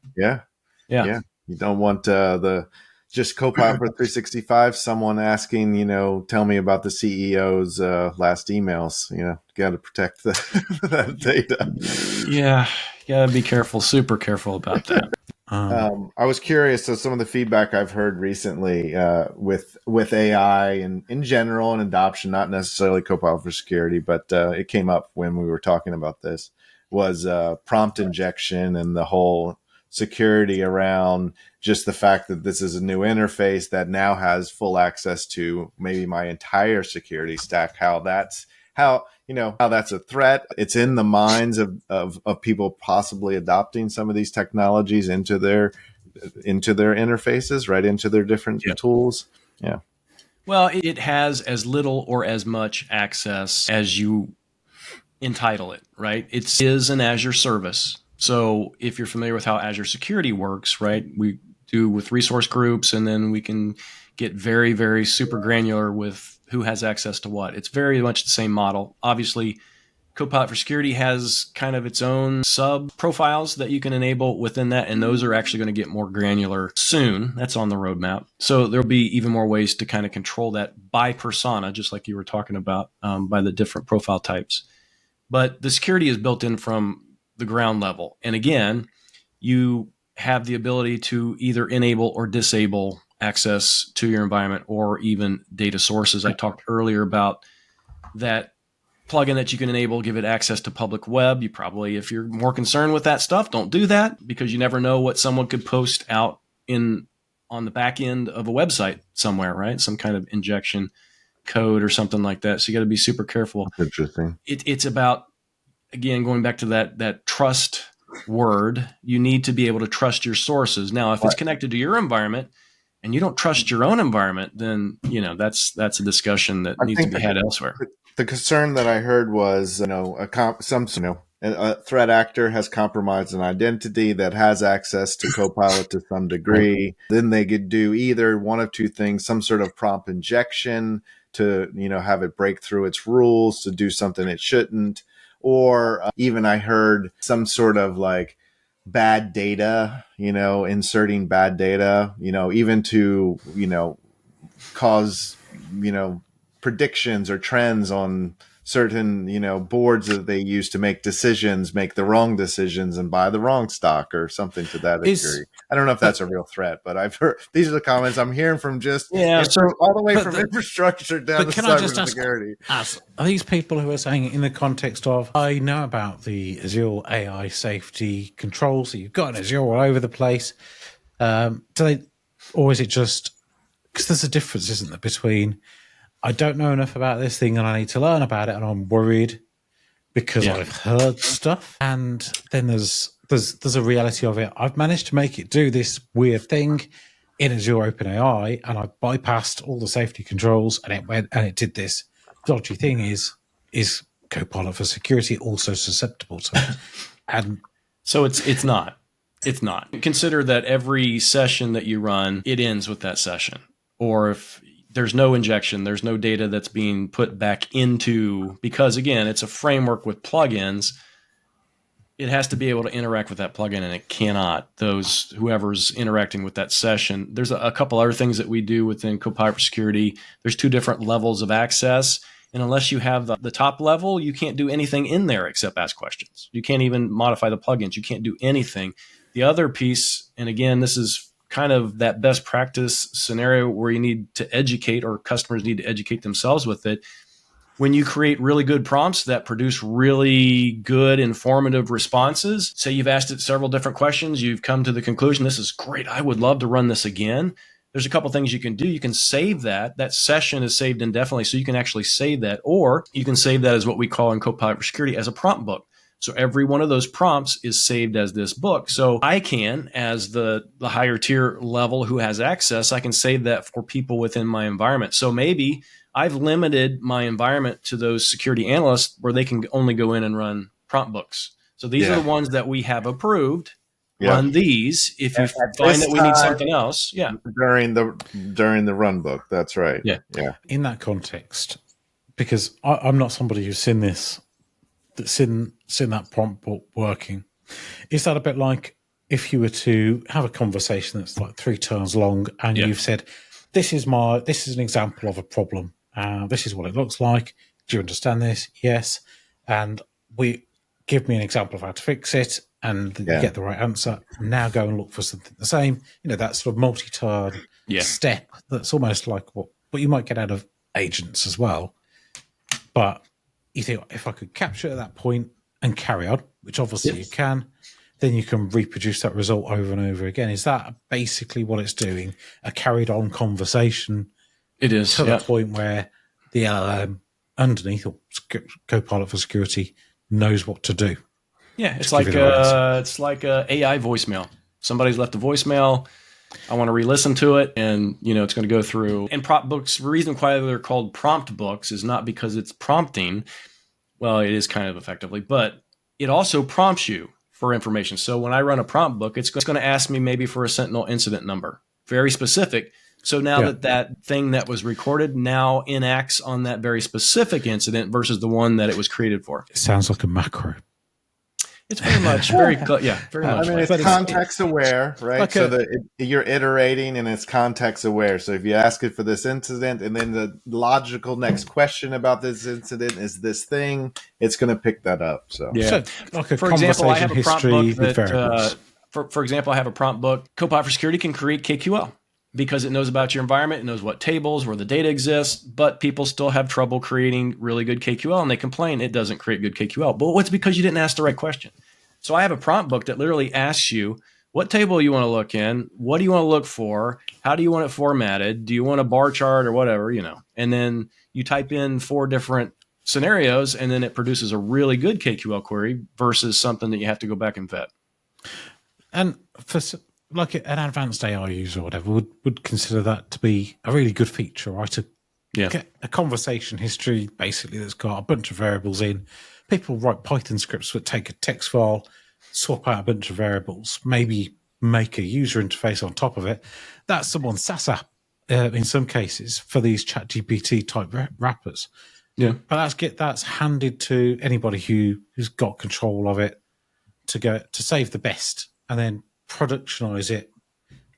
You don't want the just Copilot for 365. Someone asking, tell me about the CEO's last emails. Got to protect that data. Yeah, you gotta be careful, super careful about that. I was curious. So some of the feedback I've heard recently with AI and in general and adoption, not necessarily Copilot for security, but it came up when we were talking about this, was prompt injection and the whole security around just the fact that this is a new interface that now has full access to maybe my entire security stack. How that's a threat. It's in the minds of people possibly adopting some of these technologies into their interfaces, right into their different tools. Yeah. Well, it has as little or as much access as you entitle it, right? It is an Azure service. So if you're familiar with how Azure Security works, right, we do with resource groups, and then we can get very, very super granular with who has access to what. It's very much the same model. Obviously, Copilot for Security has kind of its own sub profiles that you can enable within that, and those are actually going to get more granular soon. That's on the roadmap. So there'll be even more ways to kind of control that by persona, just like you were talking about, by the different profile types. But the security is built in from the ground level. And again, you have the ability to either enable or disable access to your environment or even data sources. I talked earlier about that plugin that you can enable, give it access to public web. You probably, if you're more concerned with that stuff, don't do that, because you never know what someone could post out on the back end of a website somewhere, right? Some kind of injection code or something like that. So you got to be super careful. That's interesting. It's about, again, going back to that trust word. You need to be able to trust your sources. Now, if it's connected to your environment and you don't trust your own environment, then that's a discussion that needs to be had elsewhere. The concern that I heard was, a threat actor has compromised an identity that has access to Copilot to some degree. Then they could do either one of two things: some sort of prompt injection to, have it break through its rules to do something it shouldn't, or even I heard some sort of like bad data, inserting bad data, even to, cause, predictions or trends on certain, boards that they use to make decisions, make the wrong decisions and buy the wrong stock or something to that degree. I don't know if that's a real threat, but I've heard, these are the comments I'm hearing from all the way from infrastructure down to cybersecurity. Are these people who are saying it in the context of, I know about the Azure AI safety controls that you've got in Azure all over the place? Or is it just, because there's a difference, isn't there, between I don't know enough about this thing and I need to learn about it and I'm worried because I've heard stuff, and then there's a reality of it. I've managed to make it do this weird thing in Azure OpenAI and I bypassed all the safety controls and it went and it did this dodgy thing. Is Copilot for Security also susceptible to it? And so it's not. It's not. Consider that every session that you run, it ends with that session. Or if there's no injection, there's no data that's being put back into, because again, it's a framework with plugins. It has to be able to interact with that plugin, and it cannot. Whoever's interacting with that session. There's a couple other things that we do within Copilot for Security. There's 2 different levels of access. And unless you have the top level, you can't do anything in there except ask questions. You can't even modify the plugins. You can't do anything. The other piece, and again, this is kind of that best practice scenario where you need to educate, or customers need to educate themselves with it. When you create really good prompts that produce really good informative responses, say you've asked it several different questions, you've come to the conclusion, this is great, I would love to run this again. There's a couple things you can do. You can save that. That session is saved indefinitely, so you can actually save that. Or you can save that as what we call in Copilot for Security as a prompt book. So every one of those prompts is saved as this book. So I can, as the higher tier level who has access, I can save that for people within my environment. So maybe I've limited my environment to those security analysts where they can only go in and run prompt books. So these are the ones that we have approved. Run these. If you find that we need something else, during the run book, that's right. Yeah. In that context, because I'm not somebody who's seen that prompt book working. Is that a bit like if you were to have a conversation that's like 3 turns long, and you've said, this is an example of a problem. This is what it looks like. Do you understand this? Yes. And give me an example of how to fix it, and you get the right answer. Now go and look for something the same. That sort of multi-turn step. That's almost like what you might get out of agents as well. But you think, if I could capture at that point and carry on, which obviously you can, then you can reproduce that result over and over again. Is that basically what it's doing? A carried on conversation. It is to the point where the LLM underneath, or Copilot for Security, knows what to do. Yeah, it's like a AI voicemail. Somebody's left a voicemail. I want to re-listen to it, and it's going to go through. And prompt books, the reason why they're called prompt books is not because it's prompting. Well, it is kind of effectively, but it also prompts you for information. So when I run a prompt book, it's going to ask me maybe for a Sentinel incident number, very specific. So now that thing that was recorded now enacts on that very specific incident versus the one that it was created for. It sounds like a macro. It's very much, very much. I mean, it's context aware, right? Like so that you're iterating and it's context aware. So if you ask it for this incident and then the logical next question about this incident is this thing, it's going to pick that up. So, like a for example, I have a prompt book that, for example, I have a prompt book. Copilot for Security can create KQL because it knows about your environment, it knows what tables, where the data exists, but people still have trouble creating really good KQL, and they complain it doesn't create good KQL. But it's because you didn't ask the right question. So I have a prompt book that literally asks you what table you want to look in, what do you want to look for, how do you want it formatted, do you want a bar chart or whatever, and then you type in 4 different scenarios, and then it produces a really good KQL query versus something that you have to go back and vet. And for like an advanced AI user or whatever would consider that to be a really good feature, right? To get a conversation history basically that's got a bunch of variables in. People write Python scripts that take a text file, swap out a bunch of variables, maybe make a user interface on top of it. That's someone's SASA in some cases for these ChatGPT type wrappers. Yeah, but that's handed to anybody who's got control of it to save the best and then productionize it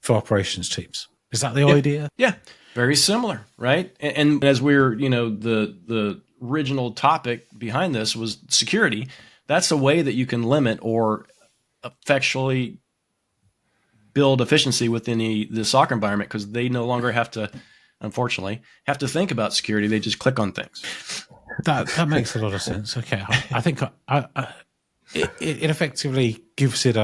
for operations teams. Is that the idea? Yeah, very similar, right? And as we're, the original topic behind this was security. That's a way that you can limit or effectually build efficiency within the SOC environment, because they no longer unfortunately, have to think about security. They just click on things. That makes a lot of sense. Okay, I think it effectively gives it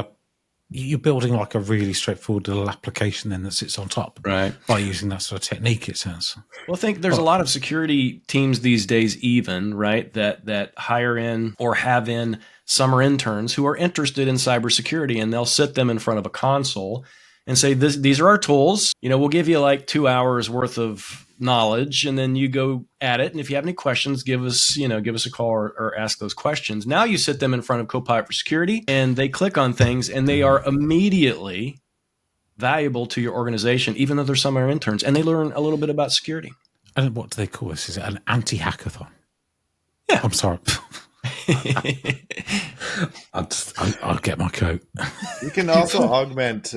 you're building like a really straightforward little application then that sits on top, right? By using that sort of technique, it sounds. Well, I think there's a lot of security teams these days, even right, that hire in or have in summer interns who are interested in cybersecurity, and they'll sit them in front of a console and say, "These are our tools. We'll give you like 2 hours worth of knowledge, and then you go at it. And if you have any questions, give us a call or ask those questions." Now you sit them in front of Copilot for Security, and they click on things, and they are immediately valuable to your organization, even though they're summer interns, and they learn a little bit about security. And what do they call this? Is it an anti-hackathon? Yeah, I'm sorry. I'll get my coat. You can also augment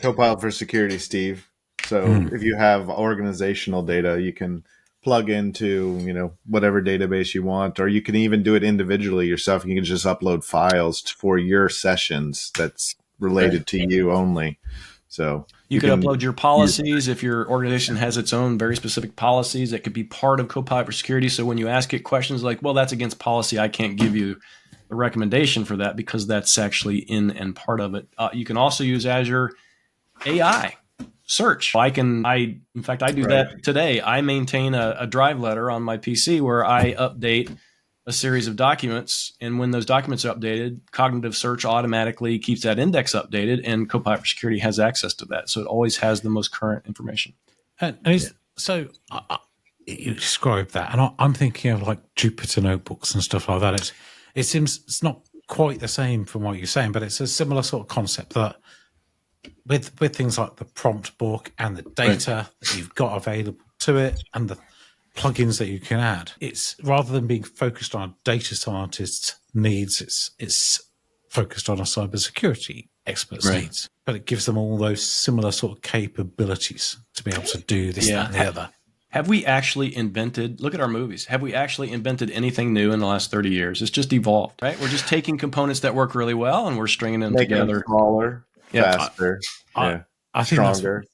Copilot for Security, Steve. So if you have organizational data, you can plug into, whatever database you want, or you can even do it individually yourself. You can just upload files for your sessions that's related to you only. So you can upload your policies if your organization has its own very specific policies that could be part of Copilot for Security. So when you ask it questions like, well, that's against policy, I can't give you a recommendation for that because that's actually in and part of it. You can also use Azure AI search. In fact, I do that today. I maintain a drive letter on my PC where I update a series of documents, and when those documents are updated, cognitive search automatically keeps that index updated, and Copilot for Security has access to that. So it always has the most current information. So you describe that, and I'm thinking of like Jupyter notebooks and stuff like that. It seems it's not quite the same from what you're saying, but it's a similar sort of concept that with things like the prompt book and the data that you've got available to it and the plugins that you can add, it's rather than being focused on a data scientist's needs, it's focused on a cybersecurity experts Right. needs, but it gives them all those similar sort of capabilities to be able to do this, that, and the other. Have we actually invented, look at our movies, have we actually invented anything new in the last 30 years? It's just evolved, right? We're just taking components that work really well and we're stringing them Making together. them smaller, faster, I think stronger.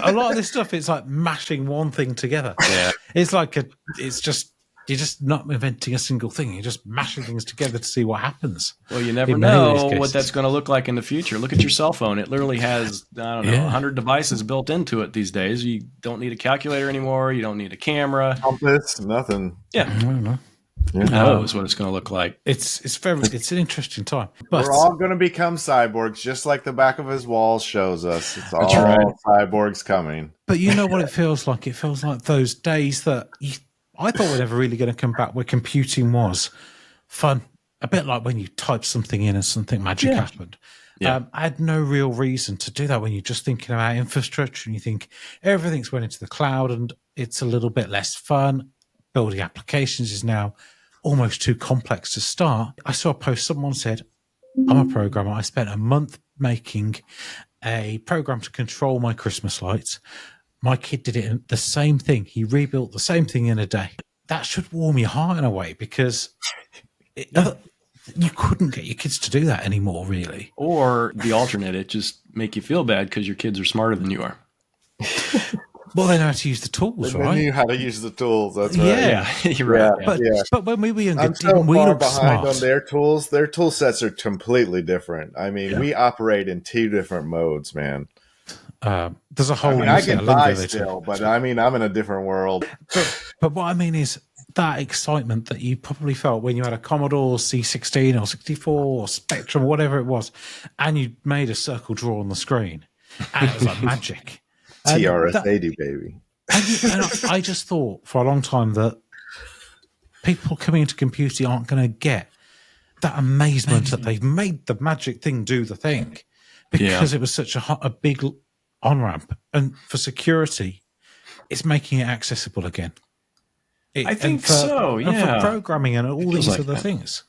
a lot of this stuff, it's like mashing one thing together. Yeah. It's like you're just not inventing a single thing. You're just mashing things together to see what happens. Well, you never in many of these know what cases. that's going to look like in the future. Look at your cell phone. It literally has, 100 devices built into it these days. You don't need a calculator anymore. You don't need a camera. Compass, nothing. Yeah. I don't know. Who knows what it's going to look like. It's an interesting time. But We're all going to become cyborgs, just like the back of his wall shows us. It's all right. cyborgs coming. But you know what it feels like? It feels like those days that I thought were never really going to come back, where computing was fun. A bit like when you type something in and something magic happened. Yeah. I had no real reason to do that when you're just thinking about infrastructure and you think everything's went into the cloud and it's a little bit less fun. Building applications is now almost too complex to start. I saw a post, someone said, I'm a programmer. I spent a month making a program to control my Christmas lights. My kid did it in the same thing. He rebuilt the same thing in a day. That should warm your heart in a way, because you couldn't get your kids to do that anymore, really. Or the alternate, it just make you feel bad because your kids are smarter than you are. Well, they know how to use the tools, They right? knew how to use the tools. That's right. Yeah. You're right. But when we were younger, I'm so didn't we far look behind smart? on their tools. Their tool sets are completely different. I mean, we operate in 2 different modes, man. There's a whole new I set can of buy lingo there too. still, but I mean, I'm in a different world. But what I mean is that excitement that you probably felt when you had a Commodore C16 or 64 or Spectrum or whatever it was, and you made a circle draw on the screen, and it was like magic. And TRS-80, baby. and I just thought for a long time that people coming into computing aren't going to get that amazement that they've made the magic thing do the thing, because it was such a big on-ramp. And for security, it's making it accessible again. I think so, And for programming and all these other things.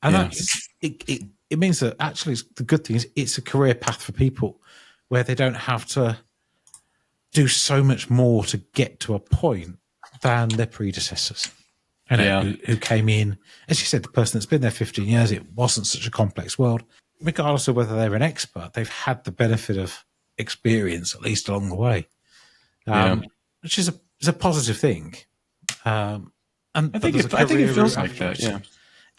And that's it means that actually the good thing is it's a career path for people where they don't have to do so much more to get to a point than their predecessors. Who came in, as you said, the person that's been there 15 years, it wasn't such a complex world. Regardless of whether they're an expert, they've had the benefit of experience, at least along the way, which is a positive thing. And I think it feels like that. Yeah,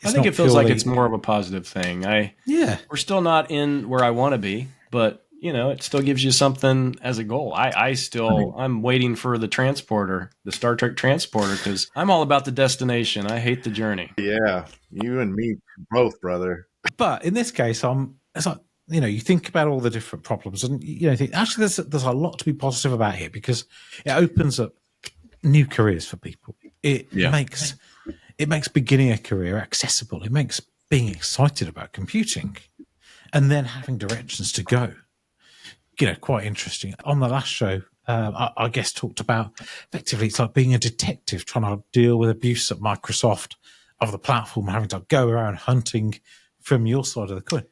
I think it feels like it's more of a positive thing. We're still not in where I want to be, but it still gives you something as a goal. I'm waiting for the transporter, the Star Trek transporter, because I'm all about the destination. I hate the journey. Yeah, you and me both, brother. But in this case, it's like, you think about all the different problems, and you think actually there's a lot to be positive about here, because it opens up new careers for people. It makes beginning a career accessible. It makes being excited about computing and then having directions to go, quite interesting. On the last show, I guess talked about effectively it's like being a detective trying to deal with abuse at Microsoft of the platform, having to go around hunting from your side of the coin.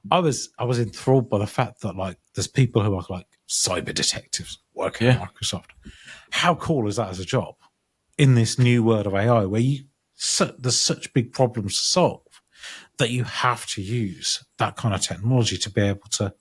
I was enthralled by the fact that there's people who are like cyber detectives working at Microsoft. How cool is that as a job in this new world of AI, where there's such big problems to solve that you have to use that kind of technology to be able to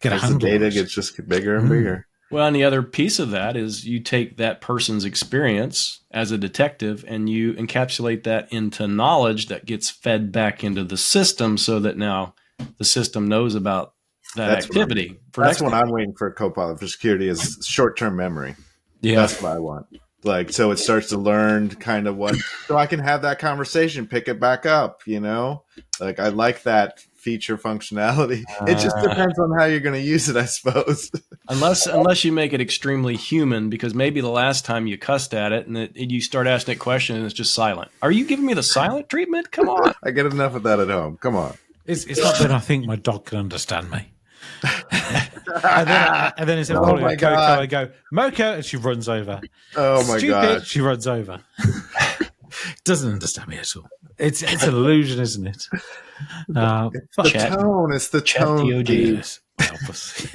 get a handle. The data gets just bigger and bigger. Well, and the other piece of that is you take that person's experience as a detective and you encapsulate that into knowledge that gets fed back into the system, so that now the system knows about that activity. That's what I'm waiting for a Copilot for security, is short-term memory. Yeah, that's what I want. So it starts to learn kind of so I can have that conversation, pick it back up. I like that feature functionality. It just depends on how you're going to use it, I suppose. Unless you make it extremely human, because maybe the last time you cussed at it and you start asking it questions and it's just silent. Are you giving me the silent treatment? Come on. I get enough of that at home. Come on. It's not that I think my dog can understand me. and then it's oh my God. I go, Mocha, and she runs over. Oh my God. She runs over. Doesn't understand me at all. It's an illusion, isn't it? The tone. It's the tone. TOG. Yes, help us.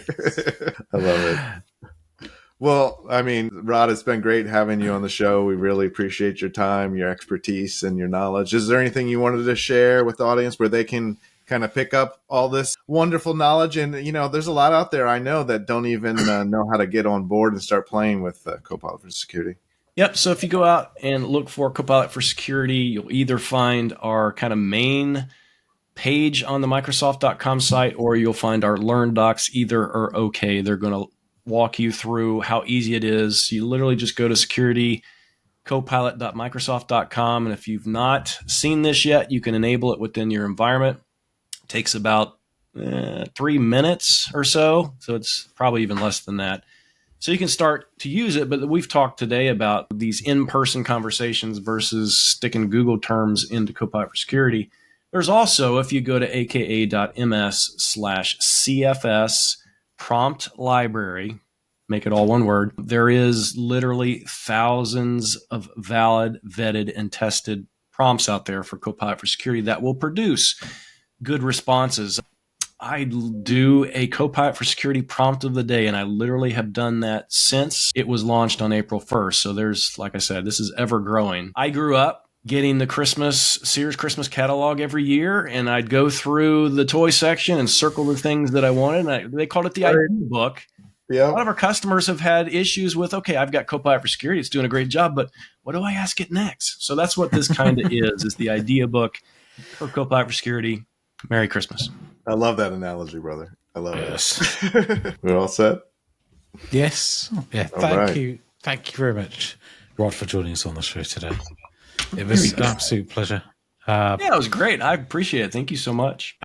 I love it. Well, I mean, Rod, it's been great having you on the show. We really appreciate your time, your expertise, and your knowledge. Is there anything you wanted to share with the audience where they can kind of pick up all this wonderful knowledge? And, there's a lot out there I know that don't even know how to get on board and start playing with Copilot for Security. Yep. So if you go out and look for Copilot for Security, you'll either find our kind of main page on the Microsoft.com site, or you'll find our Learn Docs. Either are okay. They're going to walk you through how easy it is. You literally just go to securitycopilot.microsoft.com. And if you've not seen this yet, you can enable it within your environment. It takes about 3 minutes or so. So it's probably even less than that. So you can start to use it. But we've talked today about these in-person conversations versus sticking Google terms into Copilot for Security. There's also, if you go to aka.ms/CFS prompt library, make it all one word, there is literally thousands of valid, vetted, and tested prompts out there for Copilot for Security that will produce good responses. I do a Copilot for Security prompt of the day, and I literally have done that since it was launched on April 1st. So there's, like I said, this is ever growing. I grew up getting the Sears Christmas catalog every year, and I'd go through the toy section and circle the things that I wanted. And they called it the idea book. Yep. A lot of our customers have had issues with, okay, I've got Copilot for Security. It's doing a great job, but what do I ask it next? So that's what this kind of is the idea book for Copilot for Security. Merry Christmas. I love that analogy, brother. I love it. We're all set? Yes. Yeah. Thank you. Thank you very much, Rod, for joining us on the show today. It was an absolute pleasure. Yeah, it was great. I appreciate it. Thank you so much.